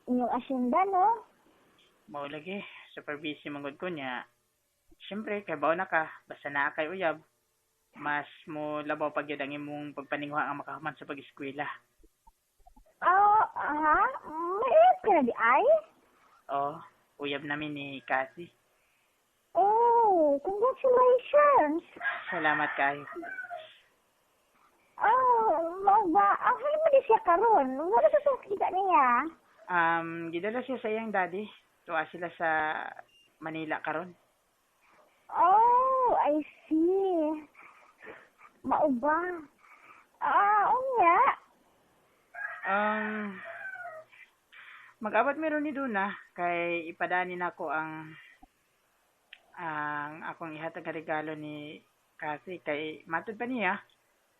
inyong asyenda, no? Mao lagi, super busy manggod ko niya. Siyempre, kay bawo na ka, basta naa kay uyab. Mas mo labaw pag yun ang imong pagpaningwa ang makahuman sa pag-eskwela. Mayroon ka na di ay? Uyab namin ni Cassie. Oh, congratulations! Salamat kayo. Ang hali mo di siya karon. Wala sa kita niya. Gidala siya sa iyang daddy. Tuwa sila sa Manila karon. Oh, I see. Mao ba? Nga. Mag-abot meron ni Duna kay ipadani nako ang akong ihatag nga regalo ni Cassie kay matud pa niya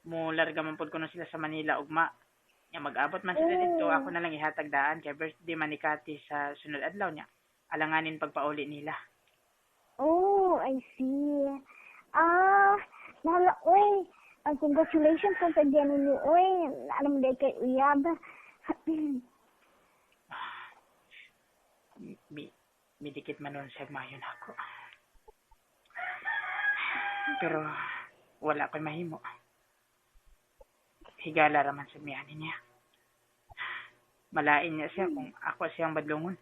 mo larga man pud kuno sila sa Manila ugma. Nya mag-abot man sila dito, ako na lang ihatag daan kay birthday man ni Cathy sa sunod adlaw niya. Alanganin pagpauli nila. Oh, I see. Nala, uy. Congratulations sa tagyan ninyo, uy. Alam mo dahil kay Uyab. midikit man nun siya mayon ako. Pero wala ko'y mahimo. Higala raman sa miyanin niya. Malain niya siya kung ako siyang badlungon.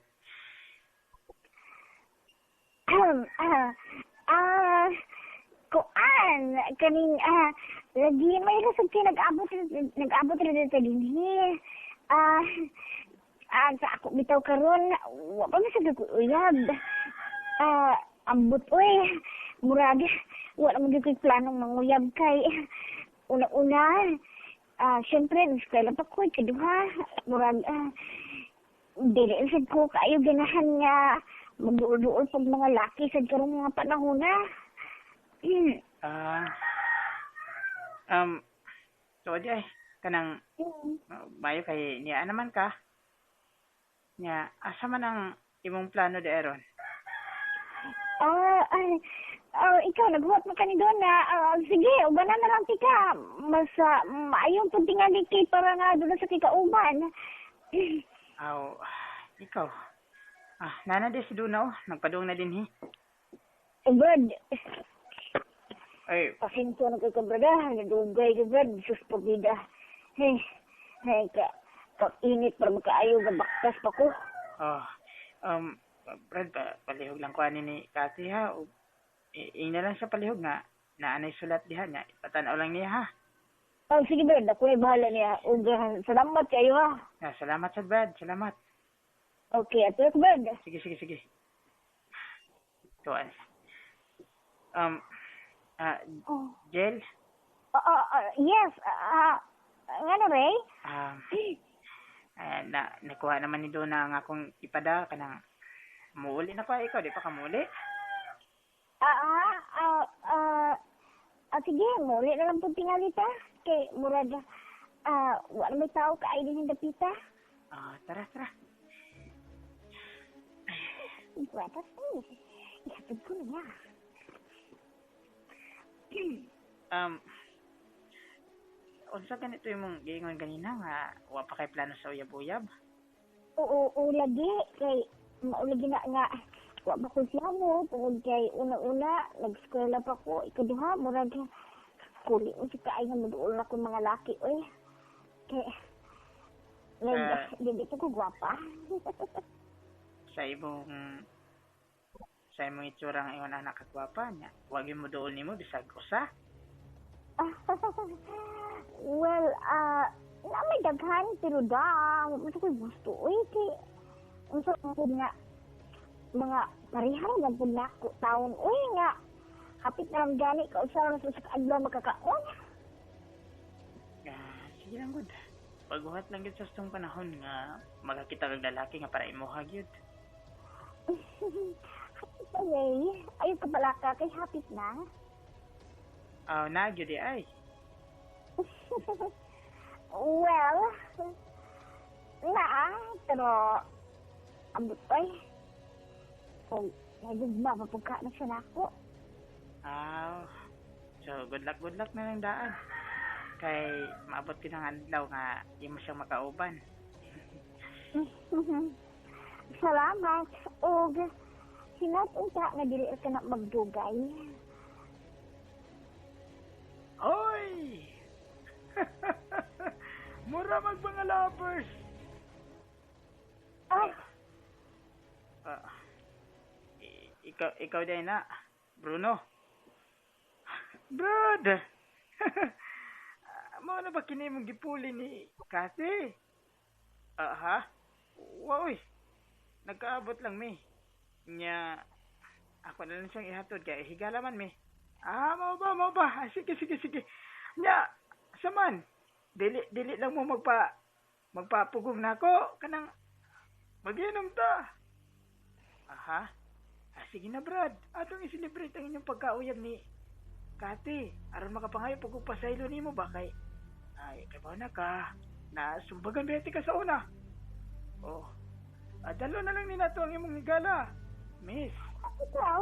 Kuan, kaning, lagi may rasag kayo nag-abot rin dito din. Sa ako bitaw karon, wa pa sa uyab. Ambot, oy, murag, wala mo dito planong manguyab kay, una-una, syempre, nag-eskwela pa ko, kaduha, murag, dili sad ko kayo ganahan nga, magduol-duol pag mga laki sad karong mga panahon na. So, di ay, kanang, bayo kay niya naman ka. Nya, asa man ang imong plano di aron? Ikaw, naghuwat mo ka ni Donna. Sige, ubanan na lang tika. Mas maayong puntingan kay para nga doon sa kikauban. Ikaw. Nana di si Duna, nagpadung na din, Brad, Ay, pasinto na kay kabrada. Nadugay ka, Brad. Sus, pabida. Hey, pag-init para makaayo, gabaktas pa ko. Brad, palihog lang ko ni Cathy, ha? Ina lang sa palihog nga, naanay sulat diha niya. Ipatanaw lang niya, ha? Sige, Brad. Ako ay bahala niya. Salamat kayo, ha? Salamat sa Brad, salamat. Okay, ato ka, Brad. Sige. Tuan. Jel? Yes. Ano, Ray? Nakuha naman ni Dona ang akong ipada kanang muuli na ko ikaw, di pa ka muuli? Sige, muli na lang po tingalita. Kay murad, wala may tao ka ay din yung dapita. Tara. Buwatas po. Ihatid ko niya. Unsa ganito yung mong giingon kanina nga wa pa kay plano sa uyab-uyab? Oo, lagi. Kay, maulagi na nga. Wa ba ko siya mo. Tungod kay una-una, nag-eskwela pa ko. Ikaduha, murag, kuli mo si kaay nga maduol na ko mga laki, oy. Kay, hindi ko gwapa. Sa imong itsura ang ingon anak kagwapa niya. Wag mo dool nimo bisag usa. Well, na may daghan, pero gusto ko gusto. Uy, kay, unsa po nga, mga parihang na po na taon. Uy, nga, kapit na lang gani, kausaran sa kaadlaw makakaon. Sige lang, good. Pagbuhat lang yun sa stong panahon nga, magkakita kag lalaki nga para imuhag yun. Hapit na, Ray. Ayaw ka pala ka, kay hapit na. Nagyo di ay. Well, pero ambot ay. Kung nagugma, mapugka na siya na ako. So good luck na lang daan. Kay maabot din ang adlaw nga di mo siyang makauban. Salamat. O, sinatunta nga dili ka na magdugay. Oy! Mura mga lovers! Ikaw din na, Bruno. Brad! Mao na ba kini mong gipuli ni Cathy? Woy! Nagkaabot lang mi. Nya, ako na lang siyang ihatod kaya higala man mi. Mau ba? Sige. Nya, saman. Dili lang mo magpapugong na ako. Kanang, mag-inom ta. Sige na, Brad. Atong i-celebrate ang inyong pagkauyab ni Cathy. Aron makapangayo pagpasaylo ni mo ba kay ba na ka? Nasumbagan beti ka sa una. Dalo na lang ni nato ang imong higala. Miss. Ikaw,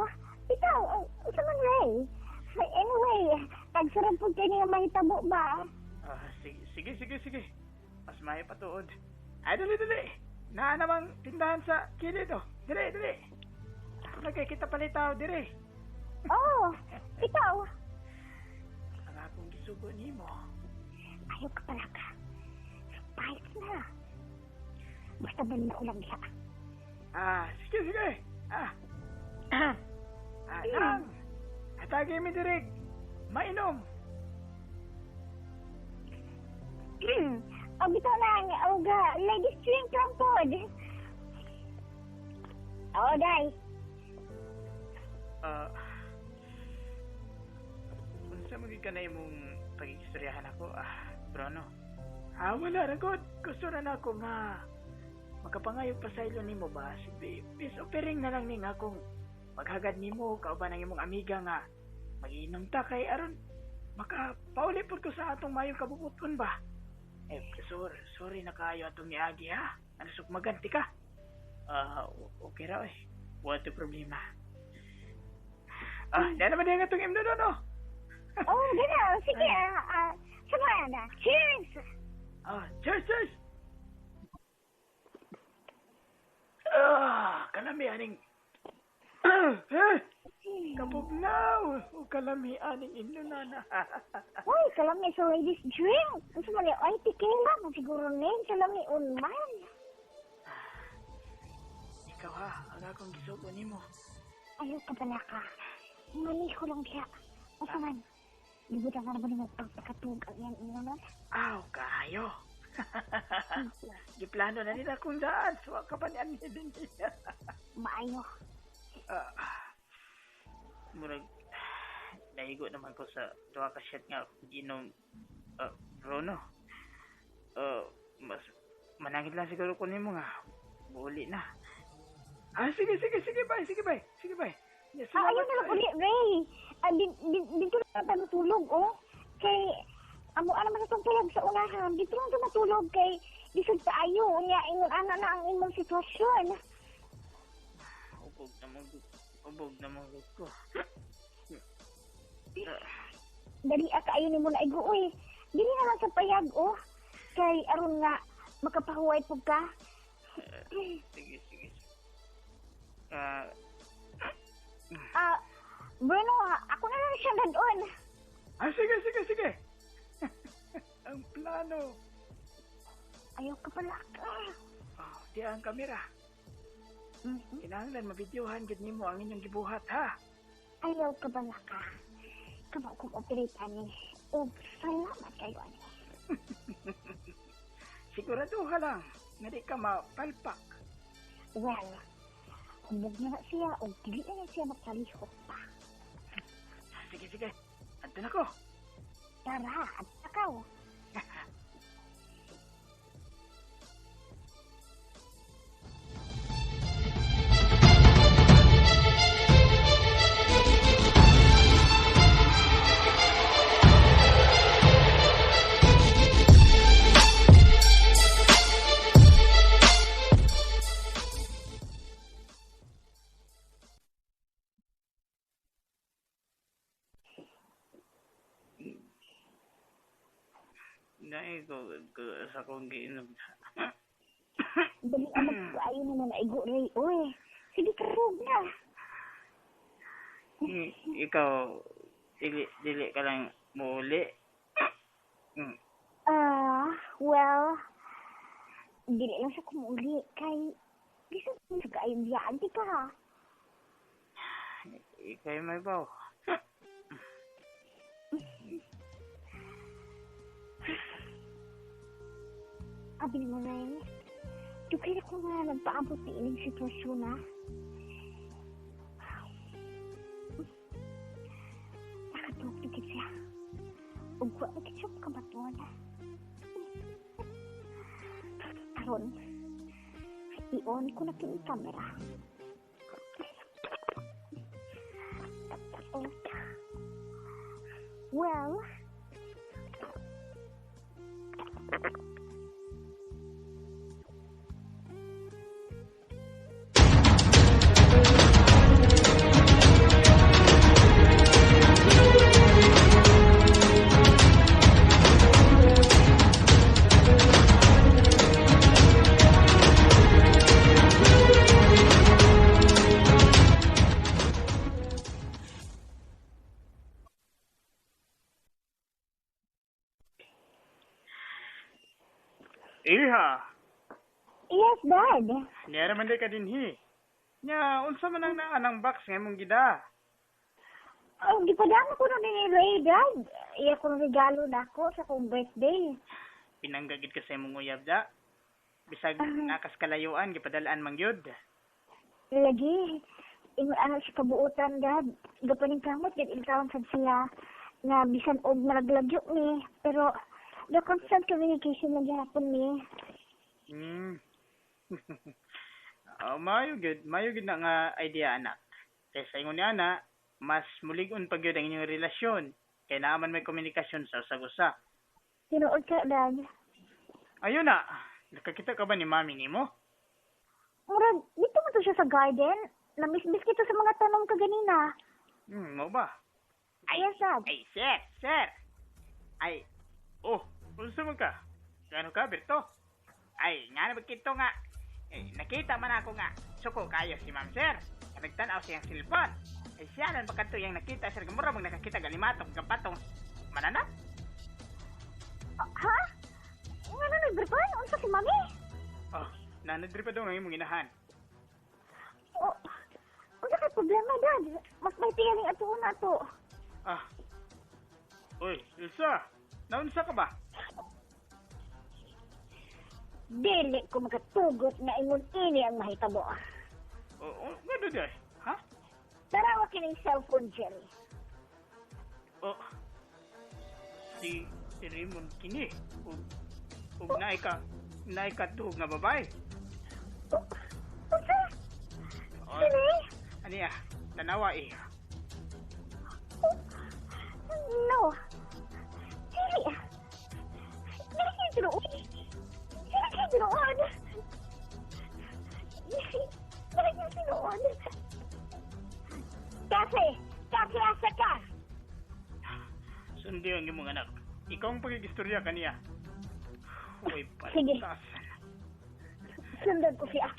isa man, Ray. Anyway, nagsarap po kayo nga mahitabo ba? Sige. Mas mayo patuod. Dali. Naa namang tindahan sa kilid, Dali. Lagay kita palitaw dire. Oh, ikaw. Ang akong gisugo nimo. Ayaw ka pala ka. Pahit na. Basta balik ko lang siya. Sige. Nang. Atagi mi direk. Mainom. O, bitaw lang. O, ladies drink lang po. O, day. Unsa mo ka na imong pag-istoryahan ako, Bruno? Wala ra gud. Gusto na ako nga makapangayog pa sa ilo nimo ba? Bis offering na lang ning akong maghagad nimo kauban ang imong amiga nga magiinom ta kay aron makapauli pud ko sa atong mayong kabubuton ba? Sorry na kayo atong niagi ha. Ano sok maganti ka? Okay ra eh. What the problema? Dahil naman din itong imno no? Oh, gano'n. Sige, sama na. Cheers! Cheers! Kalami aning... Kapugnaw! Kalami aning imno na. Uy, kalami sa ladies drink. Gusto mo niya, ay, tequila. Siguro na yun, kalami unman. Ikaw ha, ang akong gisugo nimo. Ayaw ka pala ka. Mali ko lang siya. O saman, libutan ka naman yung pagpakatug ang yan naman. Kayo. Giplano na nila kung saan. Suwa ka pa niyan din. Maayo. Murag, naigo naman ko sa tuwa ka shot nga inom Bruno. Mas manangit lang siguro ko nimo nga. Buli na. Sige bay. Yes, Ayaw na lang ulit, Ray. Dito lang tayo matulog, oh. Kay, amo naman itong tulog sa unahan. Dito lang tayo matulog kay, disod sa ayo. Unya, ingon ana na ang imong sitwasyon. Ubog na mong ko. Dali ka ayo ni mo na igo, eh. Dili na lang sa payag, oh. Kay, aron nga, makapahuway po ka. Sige. Bruno, ako na lang siya doon. Sige. Ang plano. Ayaw ka pala ka. Di ang kamera. Kinahanglan mabidyohan gid nimo ang inyong gibuhat ha. Ayaw ka pala ka. Kamo kong operitan ni. O, salamat kayo, ani. Siguraduha lang nga di ka mapalpak. Well, humog na siya o dili na siya makalihok pa. Sige. Anto na ko. Tara, at takaw. Naigo ko sa kong giinom. Dali amat ko ayaw naman na igo, Ray. Uy, sige karog na. Ikaw, dili ka lang muli. Well, dili lang siya kumuli. Kay, gusto ko sa kaayong biyaan, di ka ha? Ikay may baw. Abin mo na yun. Dugay na ko nga nagpaabot ni ining sitwasyon, ha? Nakatuwag na kit siya. Ugwa na kit siya makabatuan, ha? Aron, i-on ko na kini camera. Well, Iha, Yes, Dad. niya man day ka dinhi. Nya, unsa man ang naanang box nga mong gida? Oh, gipadama ko na ni Ray, Dad. Iya ko regalo na ako sa kong birthday. Pinanggagid ka sa imong uyab da. Bisag nakas kalayuan, gipadalaan man gyud. Lagi, ingon anak sa kabuutan, Dad. Gapaning kamot, gid iltawan sa siya na bisan og malaglagyo ni. Pero, the constant communication lang gihapon ni. Hmm. Mayo gud na nga idea anak. Kaysa ingon ni ana, mas mulig-on pa gyud ang inyong relasyon. Kay naaman may komunikasyon sa usag-usa. Tinuod ka, Dad. Ayun na, nakakita ka ba ni mami nimo? Murag, dito mo to siya sa garden. Namisbis kita sa mga tanong ka ganina. Mo ba? Yes, Dad. Ay, sir. Ay, unsa man ka? Gano ka, Berto? Ay, nga na bagkito nga. Nakita man ako nga. Suko kayo si ma'am, sir. Nagtanaw siyang silpon. Ay, siya nan bakanto yung nakita, sir. Gamura mag nakakita galimatong kapatong mananap. Ha? Nga na nagbripan? Unsa si Mami? Nanadri pa daw ang imong inahan. Oh, unsa kay problema, Dad? Mas may tiyaling ato na to. Uy, Ilsa. Naunsa ka ba? Dili ko magatugot na ingon ini ang mahitabo. Gano day? Ha? Tarawa kining cellphone, Jerry. Si Raymond kini. Ug naay ka tuog nga babae. Unsa? Sini? Aniya, nanawa No. Dili. Dili kayo tinuod. Dili kayo tinuod. Dili kayo tinuod. Kasi asa ka. Sundi ang imong anak. Ikaw ang pagigistorya kaniya. Uy, Sige. palitasan. Sundan ko siya.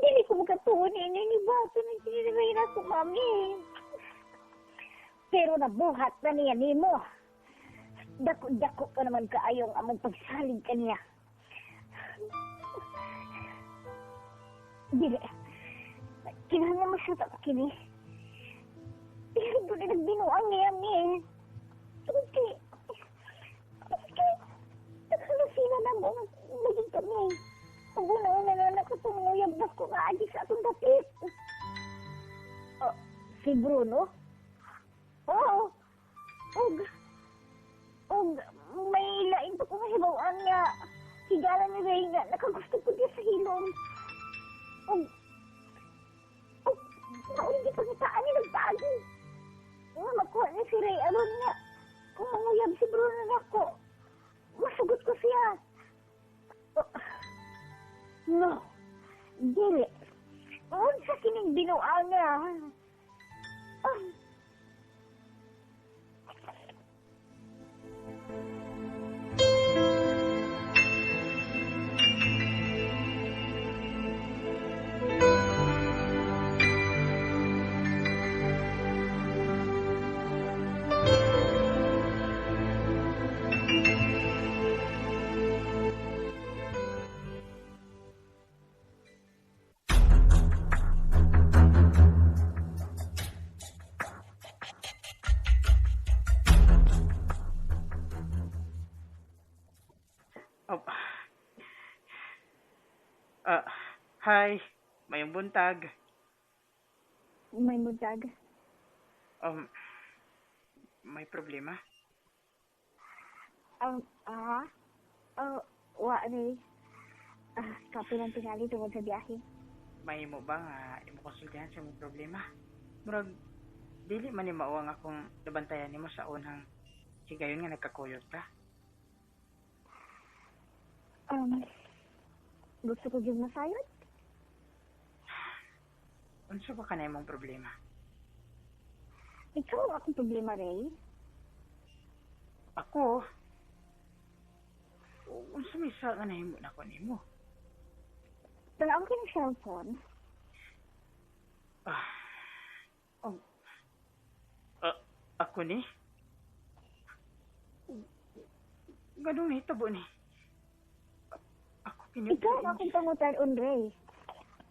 Hindi ko magkatuon ini ni Bato na sinilagay na ko, Mami. Pero nabuhat na niya nimo. Dako-dako ka naman kaayong among pagsalig kaniya. Dili. Kinahanglan mo siya ka kini. Pero doon na nagbinuang niya ni. Okay. Nakakasina na mo. Naging kami. Ang una-una na nakatunguyab na ko nga adik sa atong dapit. Si Bruno? Oo. Og may lain pa kung hibawaan nga. Higala ni Ray nga nakagusto ko niya sa hilom. Og hindi ko nitaan ni nagbago. Nga makuha ni si Ray aron nga. Kung manguyab si Bruno na ako, masugot ko siya. No. Dili. Unsa kining binuang nga. Hi. Mayong buntag. May mutag. May problema? Wa ni. Kape ng tingali tungkol sa biyahe. May mo ba nga imo konsultahan sa mong problema? Murag, dili man ni mao nga akong nabantayan nimo sa unang higayon nga nagkakuyot ka. Gusto ko yung masayot. Unsa ba ka na imong problema? Ikaw ang akong problema, Ray. Ako? Unsa may sa nga nahimo na ko nimo? Tanaw ka ng cellphone. Ah. Oh. Ako ni? Ganun hitabo ni. Ako kinyo. Ikaw ang akong pangutan, Ray.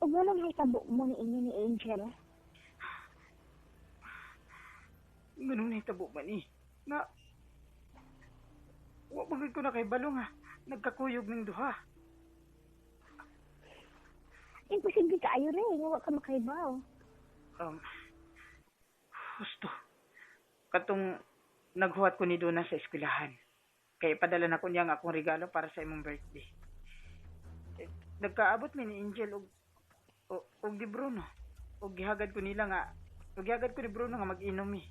Huwag mo lang hitabo mo ni inyo ni Angel. Ganun hitabo ba ni? Na, wa bagay ko na kay balo nga. Nagkakuyog ng duha. Imposible ka ayo, Ray. Nga ka makaibaw. Gusto. Katong naghuwat ko ni Dona sa eskwelahan. Kaya padala na ko niya nga akong regalo para sa imong birthday. Nagkaabot mi ni Angel og di Bruno. Og gihagad ko ni Bruno nga mag-inom mi.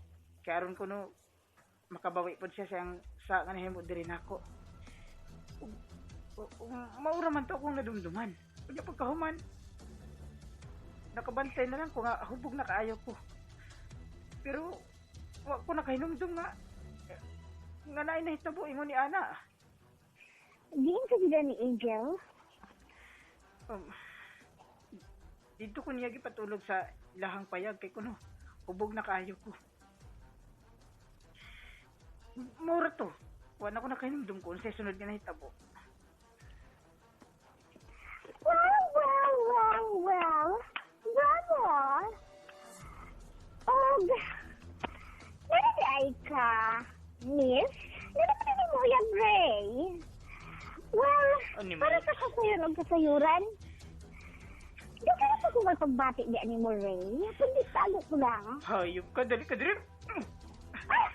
Kaya aron ko no makabawi pod siya sa kanahimo diri nako. Maura man to akong nadumduman. Unya pagkahuman. Nakabantay na lang ko nga hubog na kaayo ko. Pero wa ko nakahinumdum nga naay nahitabo ingon ni Ana. Diin ka sila ni Angel? Dito ko niya gipatulog sa ilahang payag kay kuno hubog na kaayo ko. Mura to. Wa na ko nakahinumdum ko sa sunod nga nahitabo. Well. Bravo. Og, narinig ka, Miss? Narinig mo yan, Ray? Well, Ano para mo? sa kasayuran o kasayuran, di ka na pa kung magpagbati di ani mo, Ray. Kundi talo ko lang. Hayop ka, dali ka diri. Ah!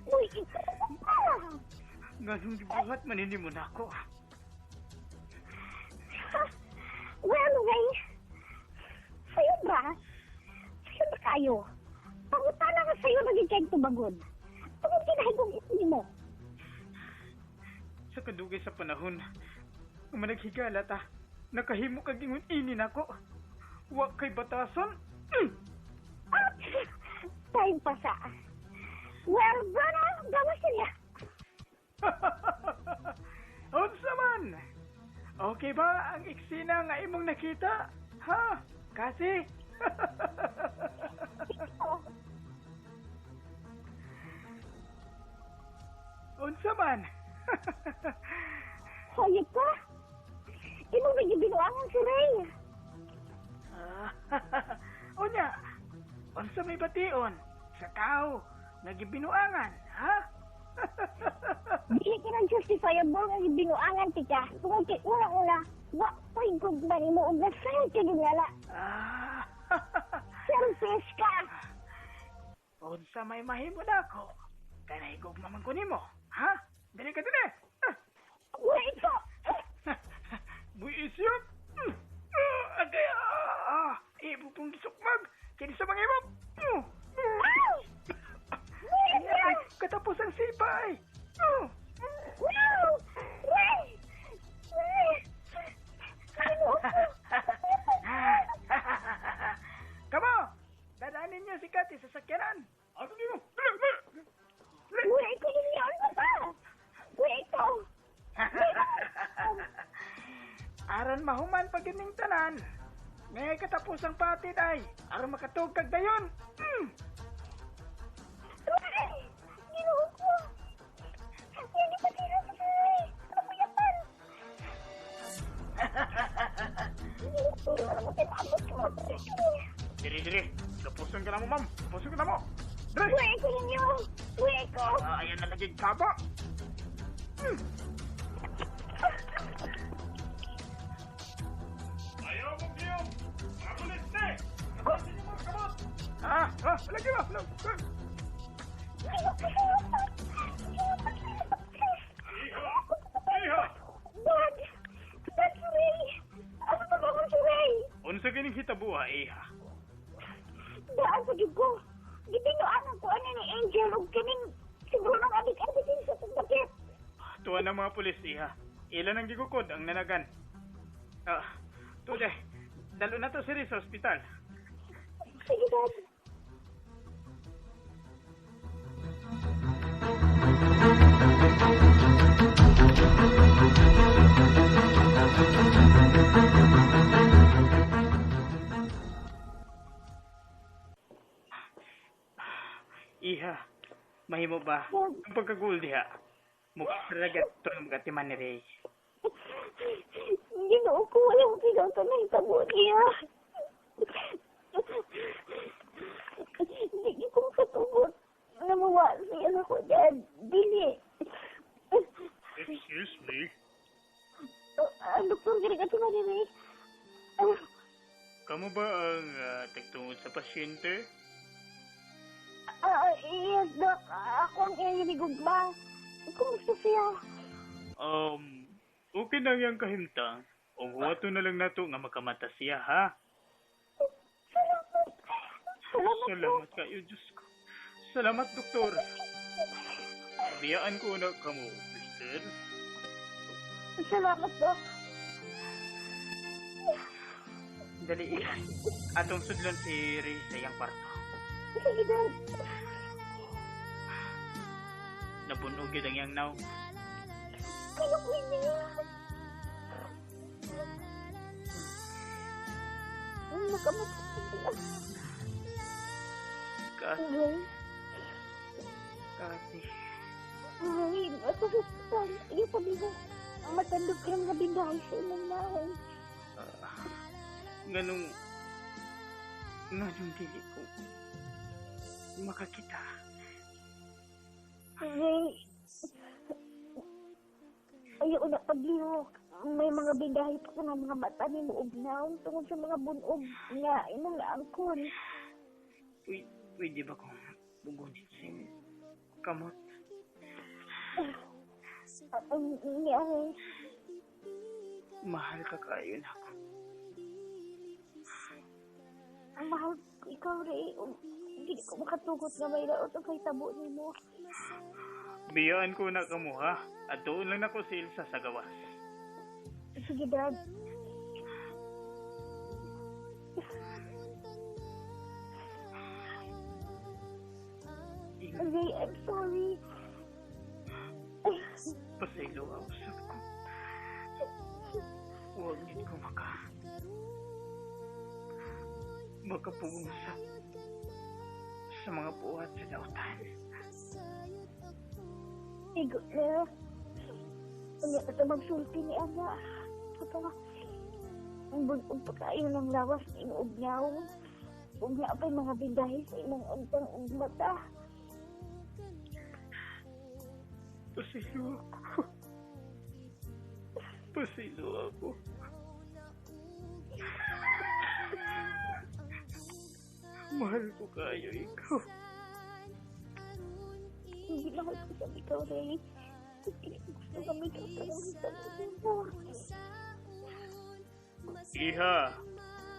Uy, ikaw ka. Ganun gibuhat manini mo na ako. Well, Ray, sa'yo ba? Sa'yo ba kayo? Pangutana ka sa'yo naging kayong tubagod. Pagod kinahigong isip mo. Sa kadugay sa panahon, kung managhigalat nakahimo kag ingon ini nako. Wa kay batason. At, time pa sa. Well, brother, gawas niya. Unsa man? Okay ba ang eksena nga imong nakita? Ha? Kasi? Unsa man? Hayop ka? Imong nagibinuangan si Ray. Unya, unsa may bation? Sa tao, nagibinuangan, ha? Dili ka ng justifiable nga gibinuangan tika. Tungod kay una-una, wa pa'y gugman mo og nasayod ka gingala. Selfish ka. Unsa may mahimo na ako? Kanay gugma man ko nimo, ha? Dali ka dali. Wala ito. Buisyot. Agay, ibo pong gisukmag. Kini sa mga ibab. Wow! Ay, katapos ang sipay. Wow! Ray! Ray! Ano? Kamo, dadaanin niyo si Kati sa sakyanan. Ano niyo? Wala ito ninyo. Ano ba? Wala ito. Aron mahuman pag ining tanan. May katapusang patid ay. Aron makatug kag dayon. Ray! Ginoo ko. Hindi pa sila sa Ray. Ano yan? Diri. Tapusan ka na mo, ma'am. Tapusan ka na mo. Diri. Wala ito ninyo. Wala ito. Ayan na laging kaba. Ayaw mo, Pio. Mabulit na eh. Tapusin niyo mo, kamot. Lagi mo. Iha. Dad! That's Ray! Ano ba ako si Ray? Unsa kining hitabuha, iha? Daan sa ko. Gibinuanan ko ano ni Angel o kining siguro ng adik-adik din sa pagdakit. Tuwa ng mga pulis, iha. Ilan ang gigukod ang nanagan. Tuday. Dalo na to si Riz sa ospital. Sige, Dad. Mahimo ba? Ang pagkagul diha. Mukha talaga ito ng magatiman ni Ray. Ginoo ko, walang sigaw sa nahitabo niya. Hindi ko makatubot. Namuwa siya na ko dyan. Dili. Excuse me? Doktor, gini ka tumanin eh. Kamu ba ang tagtungod sa pasyente? Yes, Dok. Ako ang iyanigugma. Kumusta siya? Okay na yung kahimtang. O huwato na lang nato nga makamata siya, ha? Salamat. Salamat, Dok. Salamat kayo, Diyos ko. Salamat, doktor. Biyaan ko na kamo, mister. Salamat, Dok. Dali, atong sudlon si Ray sa iyang kwarto. Sige, Dok. Nabunog yun ang iyang naw. Kalukuy niya. Nakamata siya. Kasi, kasi, Ay, ako sa hospital. Iyo pa nila. Ang matandog ka ng nabindahay sa imong naon. ganong dili ko makakita. Ray, ayaw na paglihok. May mga bindahay pa ng mga mata ni mo ugnaw tungod sa mga bunog nga imong naangkon. Pwede ba kong bugunit sa kamot? Ang nangyari. Mahal ka kayo na ako. Ang mahal ko ikaw, Ray. Hindi ko makatugot na may laot ang kahitabo ni mo. Biyaan ko na kamo, ha? At doon lang ako si Elsa sa gawas. Sige, Dad. Ray, I'm sorry. Pasaylo ako sa ko. Huwag nid ko makapungusap sa mga buhat sa dautan. Igo na. Unya ka sa magsulti ni Ana. Ito nga. Ang bunong pagkain ng lawas ni Ugnaw. Ugnaw pa'y mga bindahi sa imong untang mata. Pasaylo ako. Pasaylo ako. Mahal ko kayo, ikaw. Hindi mahal ko sa ikaw, Ray. Hindi ko gusto kami kakaroon mo. Iha,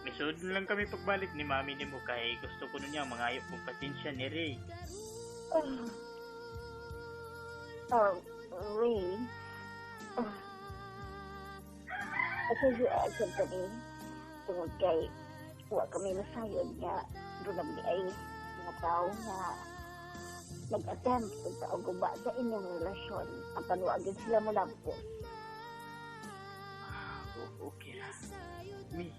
misod lang kami pagbalik ni mami ni mo kay gusto ko nun niya mangayop kong pasensya ni Ray. Ray. Ako yung kami. Tungod kay wa kami nasayod nga doon na ay mga tao na nag-attempt sa guba sa inyong relasyon. Ang panuagin sila mo lampos. Okay na. Mi,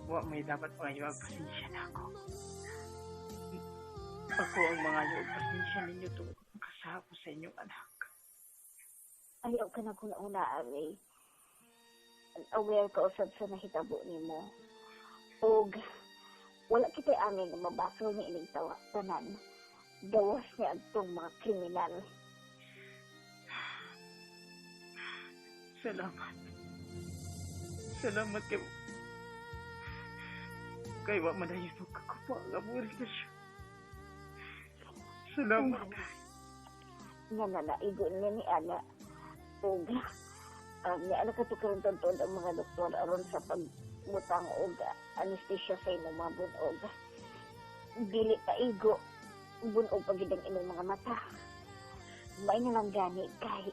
wa may dapat mga pasensya na ako. Ako ang mga pasensya ninyo tungkol kasako sa inyong anak. Ayaw ka na kung nauna, Ray. Aware ka usab sa nahitabo ni mo. Og wala kita angin na mabasol ni ining tanan. Gawas niya ang mga kriminal. Salamat. Salamat kay wa man ayon og kakupa nga buri na siya. Salamat. Nga na naigon niya ni Ana. Og niya ano katukaroon tantod ang mga doktor aron sa pagbutang og anesthesia sa imong mga bunog. Dili pa igo bunog pag ang imong mga mata. May na lang gani kay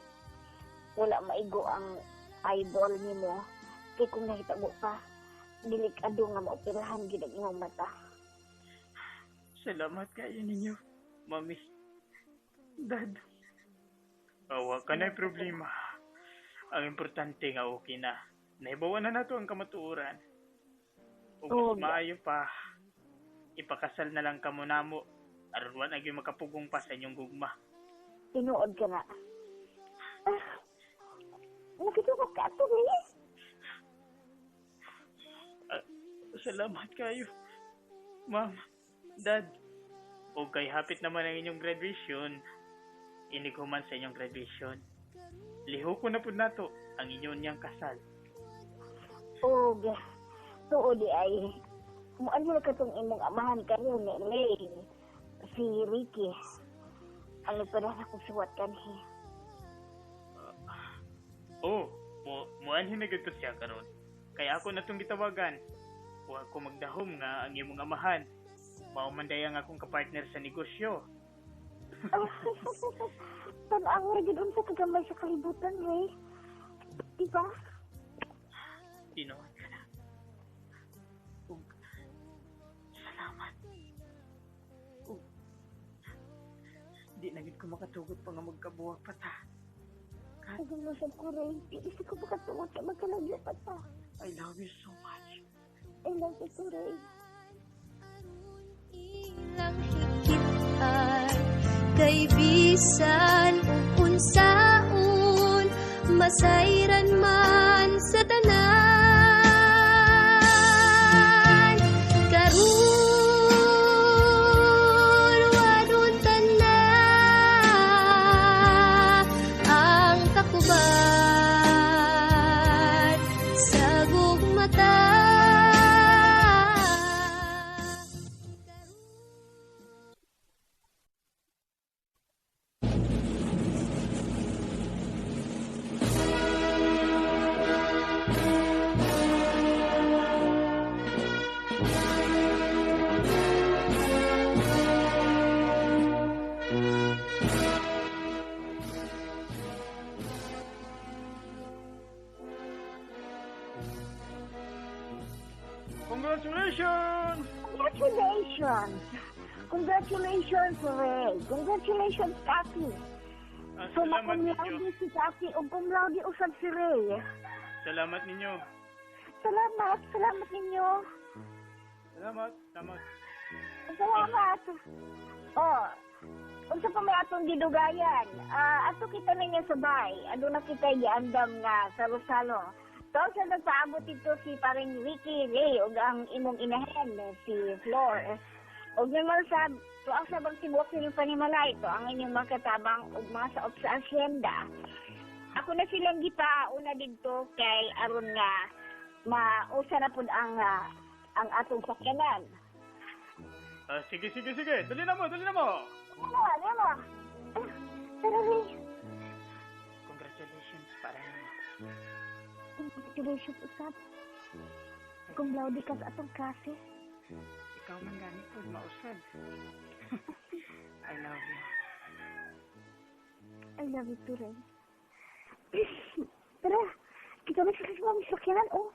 wala maigo ang eyeball nimo. Kay kung nahitabo pa, delikado nga maoperahan gid ang imong mata. Salamat kayo ninyo, Mami. Dad. Awa ka na problema. Ang importante nga okay na. Naibawa na nato ang kamatuoran. O mas maayo pa, ipakasal na lang kamo namo Aron wa na gyud makapugong pa sa inyong gugma. Tinuod ka na. Nakitutok ka ito, Ray. Salamat kayo. Ma'am, Dad. O kay hapit naman ang inyong graduation. Iniguman sa inyong graduation. Liho ko na po nato ang inyong niyang kasal. Og, tuod ay, muan mo na katong imong amahan kayo ni Ray. Si Ricky. Ang nagpadala kong suwat kanhi. Muanhin na gito siya karon. Kaya ako na itong gitawagan. Huwag ko magdahom nga ang imong amahan. Maumandaya nga akong kapartner sa negosyo. Tan-ang rin sa kagamay sa kalibutan, Ray. Diba? Tinood ka na. Ug, salamat. Ug, di na gid ko makatugot pa nga magkabuwag pa ta. Huwag mo sa ko, Ray. Iisi ko makatungod ka magkalagyo pa ta. I love you so much. I love you too, Ray. Ilang hikitan kay bisan ug unsaon masayran man sa tanan karon wadon tanan ang kakuban sa gugmata. Congratulations! Congratulations! Congratulations, Ray. Congratulations, Kaki. So, Salamat ninyo. makumlaudi si Kaki o kumlaudi usab si Ray. Salamat ninyo. Salamat ninyo. Salamat. Salamat. Salamat. Oh, unsa pa may atong gidugayan? Ato kita ninyo sabay. Ado na kita giandam nga sa Rosalo. So, sa nagpaabot ito si parang Ricky Ray o ang imong inahen, si Flor. O naman sa tuang sabang sibuk sa inyong panimala ito, ang inyong makatabang o mga sa sa asyenda. Ako na silang una dito kay aron nga mausa na pud ang atong sakyanan. Sige. Dali na mo. Ano? Pero Ray, Congratulations para ninyo. congratulations usab. Kung laudi ka sa atong klase. Ikaw man gani po mausad. I love you. I love you too, Ray. Tara, kita na sila sa mga sakyanan, oh.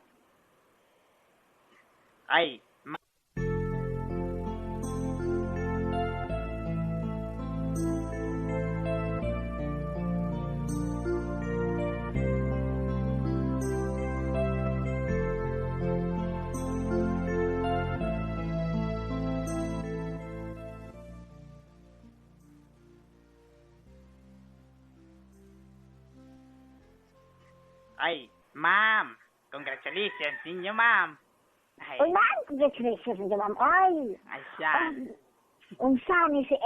Ay, ma'am. Congratulations ninyo, ma'am. Ay, Uy, man, congratulations na ma'am. Ay, ay siya. unsa ni si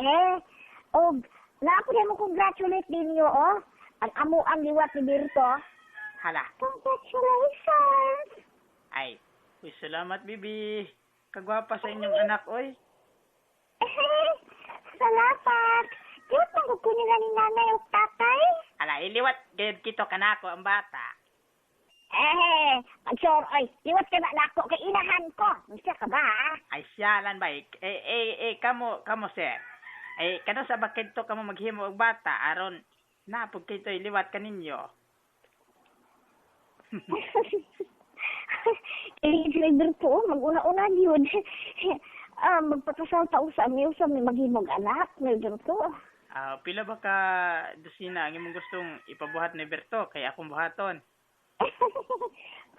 O, napo na mo congratulate ninyo, oh. Ang amo ang liwat ni Birto. Hala. Congratulations! Ay, uy, salamat, bibi. Kagwapa sa inyong anak, oy. Salamat! Cute nang kukunin na ni nanay o tatay. Ala, iliwat gayud kito kanako ang bata. Magsor, ay, liwat ka na nako kay inahan ko. Masya ka ba, ah? Ay siyalan ba? Kamo sir. Ay kano sa bakit to kamo maghimo og bata aron na pud kito iliwat kaninyo. Kaya driver ko, mag-una-una yun. Magpakasal ta usab may maghimog anak, driver ko. Pila ba ka dosina ang imong gustong ipabuhat ni Berto kay akong buhaton?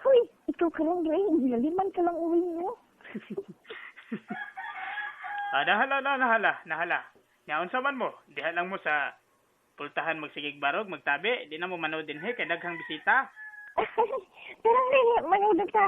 Hoy, ikaw ka lang, Ray. Ginaliman ka lang uwi mo. Nahala. Ngaon sa man mo, diha lang mo sa pultahan magsigig barog, magtabi, di na mo manood din kay daghang bisita. Pero hindi, manood ka.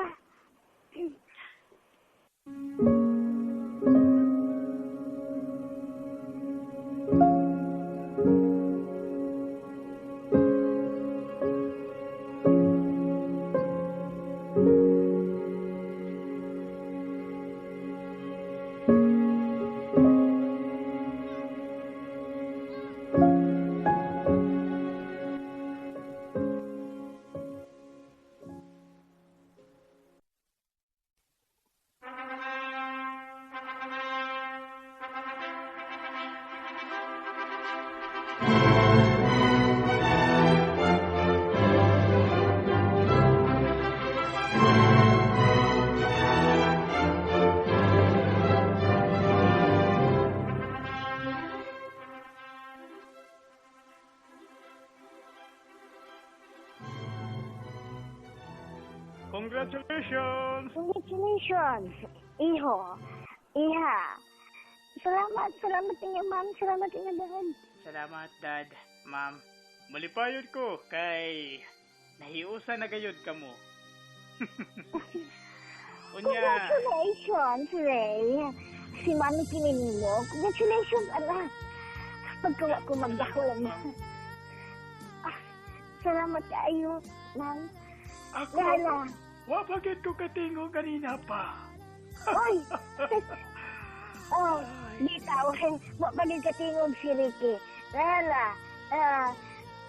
Congratulations! Congratulations, iho, iha. Salamat ninyo, ma'am. Salamat ninyo, dad. Salamat, Dad, Ma'am. Malipayod ko kay nahiusa na gayud kamo. Unya, Congratulations, Ray. Si Mami Kininilo. Congratulations, anak. Pagkawa ko magdako lang. Salamat kayo, ma'am. ako, Lala. wa bakit ko katingo kanina pa. Oy! Oh, bitaw. Wa pa din katingog si Ricky. Lala,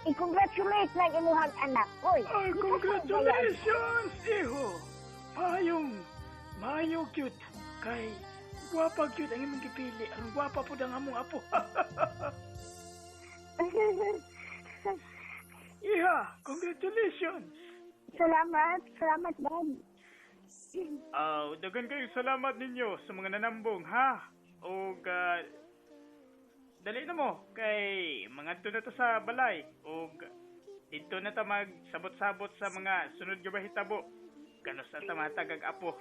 i-congratulate lang imuhang anak. Oy! Ay, congratulations, iho! Mayo cute. Kay, gwapa cute ang imong gipili. Ang gwapa po ang among apo. Iha, congratulations! Salamat, Dad. Dagan kayo salamat ninyo sa mga nanambong, ha? O, dali na mo, kay mga to na to sa balay. O, dito na ta magsabot-sabot sa mga sunod nga bahitabo. Kano sa ta matagag apo.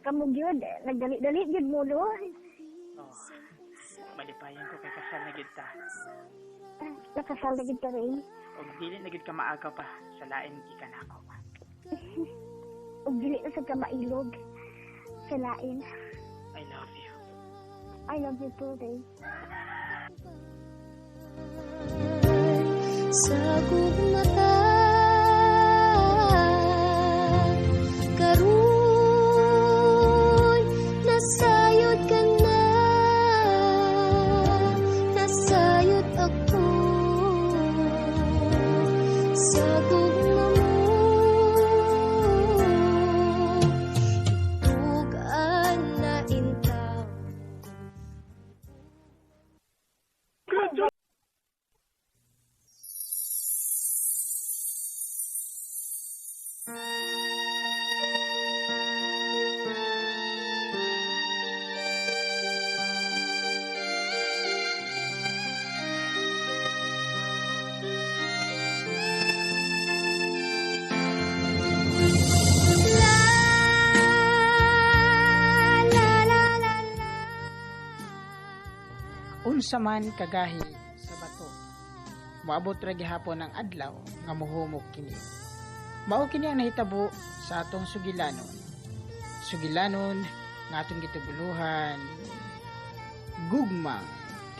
Kamu gyud, nagdali-dali gyud mo no. Oh, malipayan ko kay kasal na gid ta. Nakasal na gyud ka rin. O, dili na gid ka maagaw pa sa lain gikan ako. Ug dili na sa ka mailog. Sa lain. I love you. I love you too, Ray. Sa akong mata karon nasayod ka na, nasayod ako sa gugma mo, itugan na intaw. Unsa man kagahi sa bato, moabot ra gihapon ang adlaw nga mohumok kini. Mao kini ang nahitabo sa atong sugilanon. Sugilanon nga atong gitubuluhan, gugmang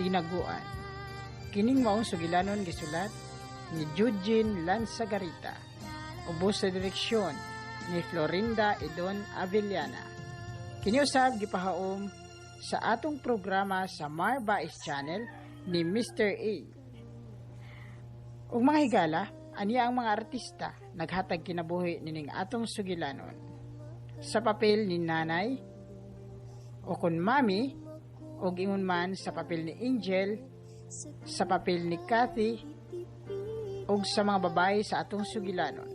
tinaguan. Kining maong sugilanon gisulat ni Eugene Lanzagarita, ubos sa direksyon ni Florinda Edon Avellana. Kini usab gipahaom sa atong programa sa Marbais Channel ni Mr. A. Ug mga higala, aniya ang mga artista naghatag kinabuhi nining atong sugilanon. Sa papel ni nanay o kun mami o ingon man sa papel ni Angel, sa papel ni Kathy ug sa mga babae sa atong sugilanon,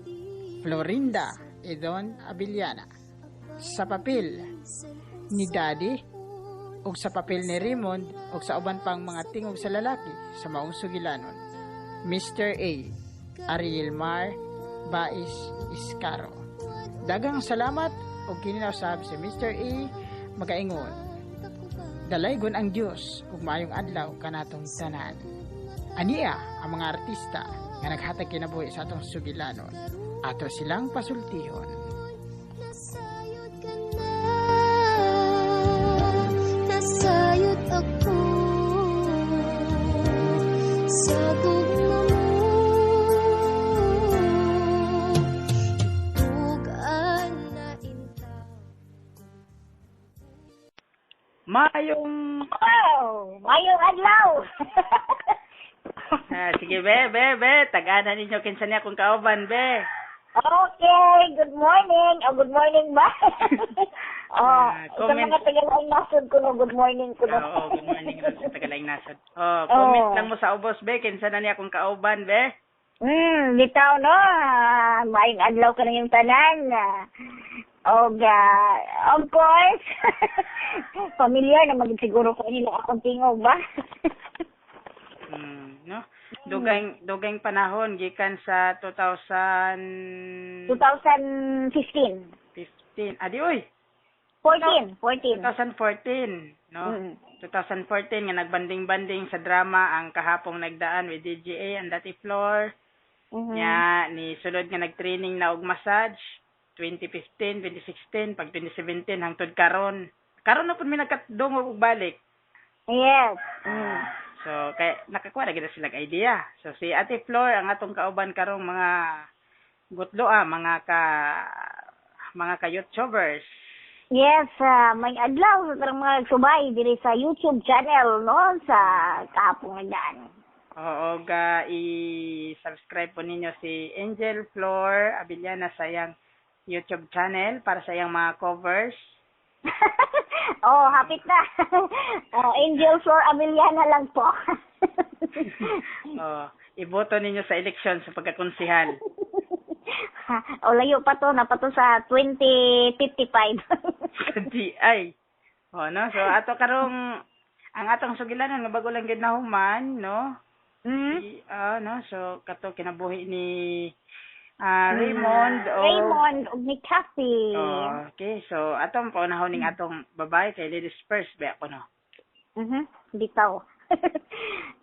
Florinda Edon Avellana. Sa papel ni Daddy ug sa papel ni Raymond ug sa uban pang mga tingog sa lalaki sa maong sugilanon, Mr. A. Ariel Mar Bais Iscaro. Dagang salamat ug kini na usab si Mr. A magaingon. Dalaygon ang Dios ug maayong adlaw kanatong tanan. Aniya ang mga artista nga naghatag kinabuhi sa atong sugilanon. Ato silang pasultihon. Nasayod ka na, nasayod ako sa gugma mo. Ipugan na intaw. Mayong Oh, mayong adlaw. sige be, tagana ninyo kinsa niya kung kauban be. Okay, good morning. Oh, good morning ba? Sa Comment. mga tagalang nasod ko no, good morning ko no. Oo, good morning ron sa Tagalayng Nasod. Comment lang mo sa ubos be kinsa na niya kung kauban be. Bitaw no. Mayong adlaw ka na yung tanan. Of course. Familiar na maging siguro ko nila akong tingog ba? No? Dugay panahon gikan sa 2015. 2015. Adi oy. 14. 2014, no? 2014 nga nagbanding-banding sa drama ang kahapong nagdaan with DGA and Dati Floor. Nya ni sulod nga nagtraining na og massage 2015, 2016, pag 2017 hangtod karon. Karon na pud mi nagkadungog og balik. Yes. So kay nakakuha na gid sila og idea. So si Ate Flor ang atong kauban karong mga gutloa, mga ka YouTubers. Yes, may adlaw sa tarang mga subay diri sa YouTube channel no sa kahapong nagdaan. Oo, i-subscribe po ninyo si Angel Flor Abiliana sa iyang YouTube channel para sa iyang mga covers. Hapit na. Angel Flor Ameliana lang po. Iboto ninyo sa eleksyon sa pagkakonsihal. Layo pa to, na pa to sa 2055. Ay. No? So ato karong ang atong sugilanon nga bago lang gid nahuman, no? No, so kato kinabuhi ni Raymond og ni Kathy. Okay, so atong paunahon ning atong babae kay ladies first ba ako no. Bitaw.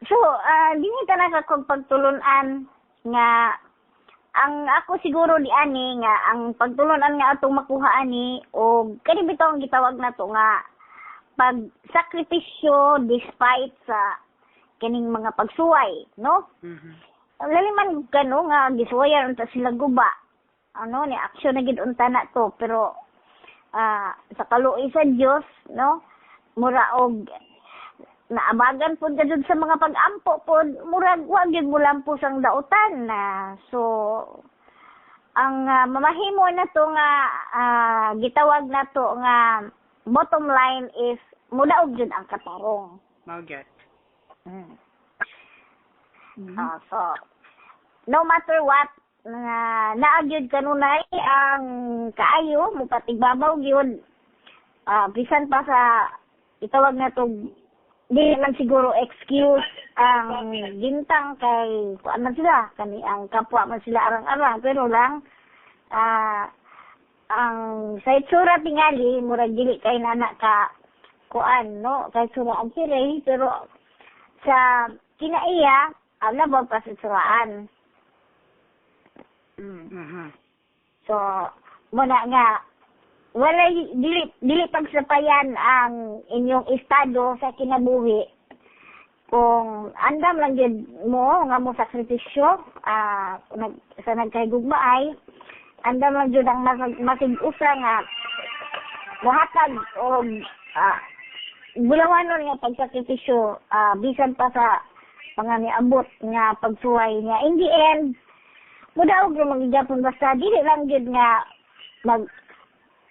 So, dili ta na kag pagtulunan nga ang ako siguro di ani nga ang pagtulunan nga atong makuha ani og kani bitaw ang gitawag nato nga pagsakripisyo despite sa kining mga pagsuway, no? Laliman kano nga gisuwayan unta sila guba. Ni action na gid unta na to pero sa kaluoy sa Dios, no? Mura og naabagan pud kadud sa mga pag-ampo pud murag wa gyud mo lampo sang dautan na. So ang mamahimo na to nga gitawag na to nga bottom line is mudaog jud ang katarong. Mao gyud. So no matter what naagyod kanunay ang kaayo mo patigbabaw gyud bisan pa sa itawag na to di man siguro excuse ang gintang kay kuan man sila kani ang kapwa man sila arang-arang pero lang ang sa itsura tingali murag dili kay nana ka kuan no kay suraan si Ray pero sa kinaiya ala ba pa sa suraan. So muna nga wala dili pagsapayan ang inyong estado sa kinabuhi kung andam lang gyud mo nga mo sakripisyo sa nagkaygugma ay andam lang gyud ang masig-usa nga mohatag og bulawanon nga pagsakripisyo bisan pa sa mga niabot nga pagsuway nga in the end mudaog ra magyapon basta dili lang gyud nga mag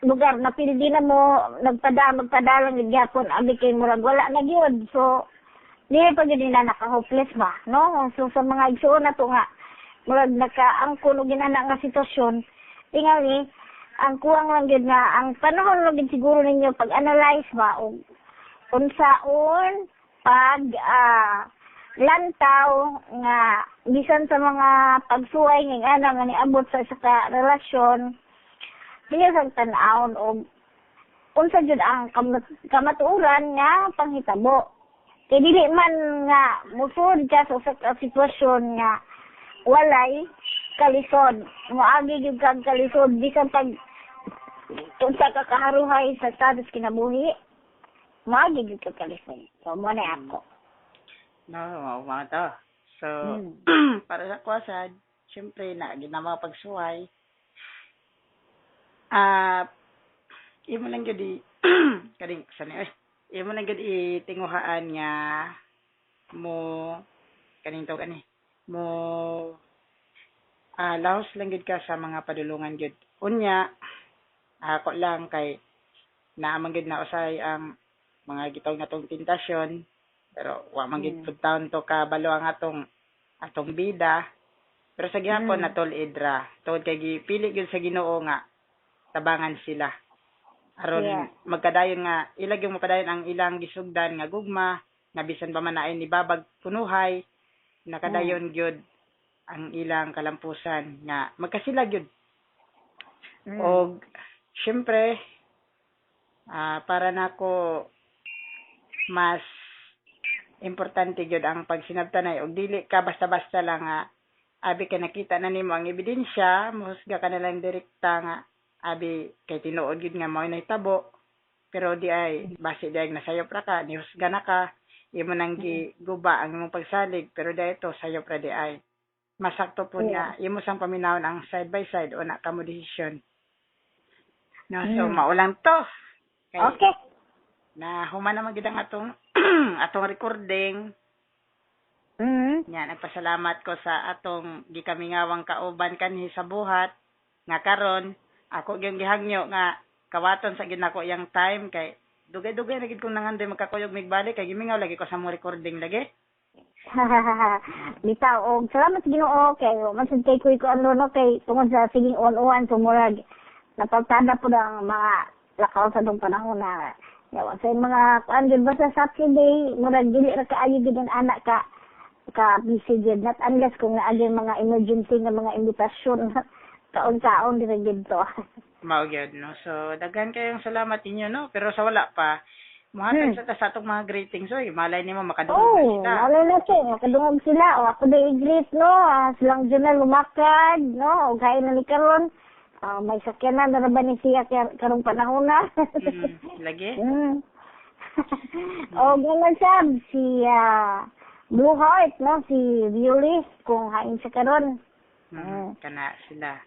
lugar na pildi na mo magpadalang gyapon abi kay murag wala na gyud so dili pa gyud nila naka-hopeless ba no so sa mga igsuon na to nga murag nakaangkon og ginana nga sitwasyon tingali ang kuwang lang gyud nga ang panahon lang gyud siguro ninyo pag-analyze ba og unsaon pag lantaw nga bisan sa mga pagsuway ng ana nga niabot sa isa ka relasyon diya sa tan-awon og unsa jud ang kamatuoran nga panghitabo. Kay dili man nga musud ka sa usa ka sitwasyon nga walay kalisod. Moagi gyud kag kalisod bisan pag unsa ka kaharuhay sa status kinabuhi. Moagi gyud kag kalisod. So mo na ako. No, mga to. So, para sa kwasad, syempre na ginama pagsuway. Imo lang gyud kading sani imo lang gyud itinguhaan nga mo kaning to kani mo lahos lang gyud ka sa mga padulungan gyud. Unya ako lang kay naamang gyud na usay ang mga gitaw na tong tentasyon pero wa man gyud pud taon to kabalo ang atong bida. Pero sa gihapon natol idra tungod kay gipili gyud sa Ginoo nga tabangan sila. Aron magkadayon nga ilag yung mapadayon ang ilang gisugdan nga gugma nga bisan pa man naay ni babag punuhay nakadayon gyud ang ilang kalampusan nga magkasila gyud. Og syempre para nako mas importante gyud ang pagsinabtanay og dili ka basta-basta lang nga abi ka nakita na nimo ang ebidensya mohusga ka na lang direkta nga abi kay tinuod gyud nga mao nahitabo pero di ay base di ay nasayop ra ka nihusga na ka imo nang giguba ang imong pagsalig pero dahito sayop ra di ay masakto po nga imo sang paminawon ang side by side o na kamo desisyon no so maulang to kay, Okay. na human na magid ang atong atong recording nagpasalamat ko sa atong gikamingawang kauban kanhi sa buhat nga karon ako gyud gihangyo nga kawaton sa ginako yang time kay dugay-dugay na gid kong nangandoy magkakuyog migbalik kay gimingaw lagi ko sa mo recording lagi. Bitaw og salamat sa Ginoo kay man sad kay ko ano no kay tungod sa siging on tumurag napagtada po ang mga lakaw sa dong panahon na yawa sa mga kuan gyud basta Saturday murag dili ra kaayo gid ang anak ka busy gid not unless kung naa mga emergency nga mga imbitasyon kaon-kaon diri gid to. Mao gyud no. So daghan kayong salamat inyo no pero sa wala pa muhatag sa atong mga greetings oy malay nimo makadungog sila. Malay na siya makadungog sila o ako day greet no silang journal lumakad no og kay na ni karon may sakyanan na ba ni siya karong panahon na. Lagi. O ganun sab si Blue Heart no si Violet kung hain sa karon. Kana sila.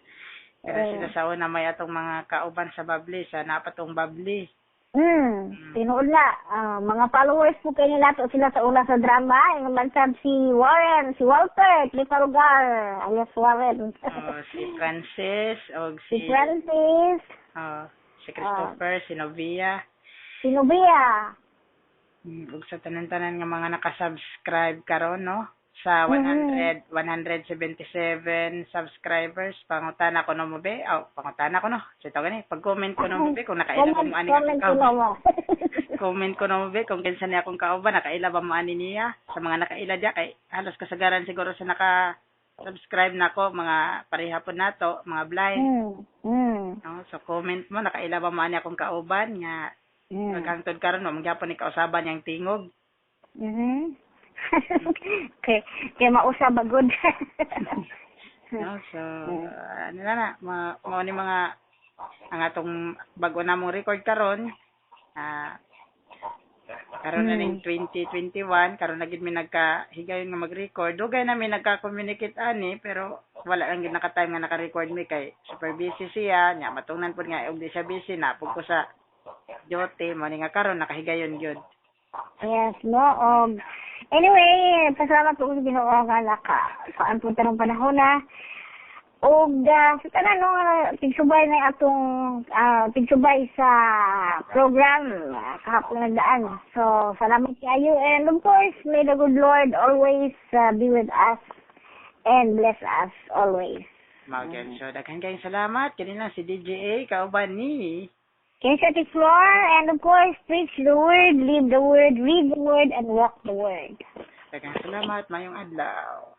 Pero sila sa una may atong mga kauban sa Babli, sa napatong Babli. Tinuod na. Mga followers po kayo nila to sila sa una sa drama. Yung mansab si Warren, si Walter, Cliparugar, alias Warren. Si Francis, o si Francis. Si Christopher, si Novia. Si Novia. Ug sa tanan-tanan nga mga nakasubscribe karon no? Sa 177 subscribers, pangutana ko no mo be, pangutana ko no. Sito gani, pag-comment ko no mo be kung nakaila ba mo ani comment ko no mo be kung kinsa niya akong kauban, nakaila ba mo ani niya. Sa mga nakaila dia kay halos kasagaran siguro sa naka-subscribe nako, mga pareha po nato, mga blind. No, so comment mo nakaila ba mo ani akong kauban nga pagkangtod karon mo magyapon ni kausaban yang tingog. Kaya mausap bagod. No, so, ano na, mao ni mga, ang atong bago na mong record karon karon na ning 2021, karon na gid mi nagkahigayon nga mag-record. Dugay na mi nagka-communicate ani, pero wala lang gid naka-time nga naka-record mi kay super busy siya, nya matungnan pud nga og di siya busy na pud ko sa duty, mo ni nga karon nakahigayon gyud. Yes, no, anyway, pasalamat po sa Ginoo nga saan po tanong panahon na. O sa tanan no, pigsubay na atong pigsubay sa program kahapon nagdaan. So, salamat kayo and of course, may the good Lord always be with us and bless us always. Magayon. So, daghan kayong salamat. Kanina si DJA, kauban ni Kinsa Floor, and of course, preach the word, live the word, read the word, and walk the word. Daghang salamat, mayong adlaw.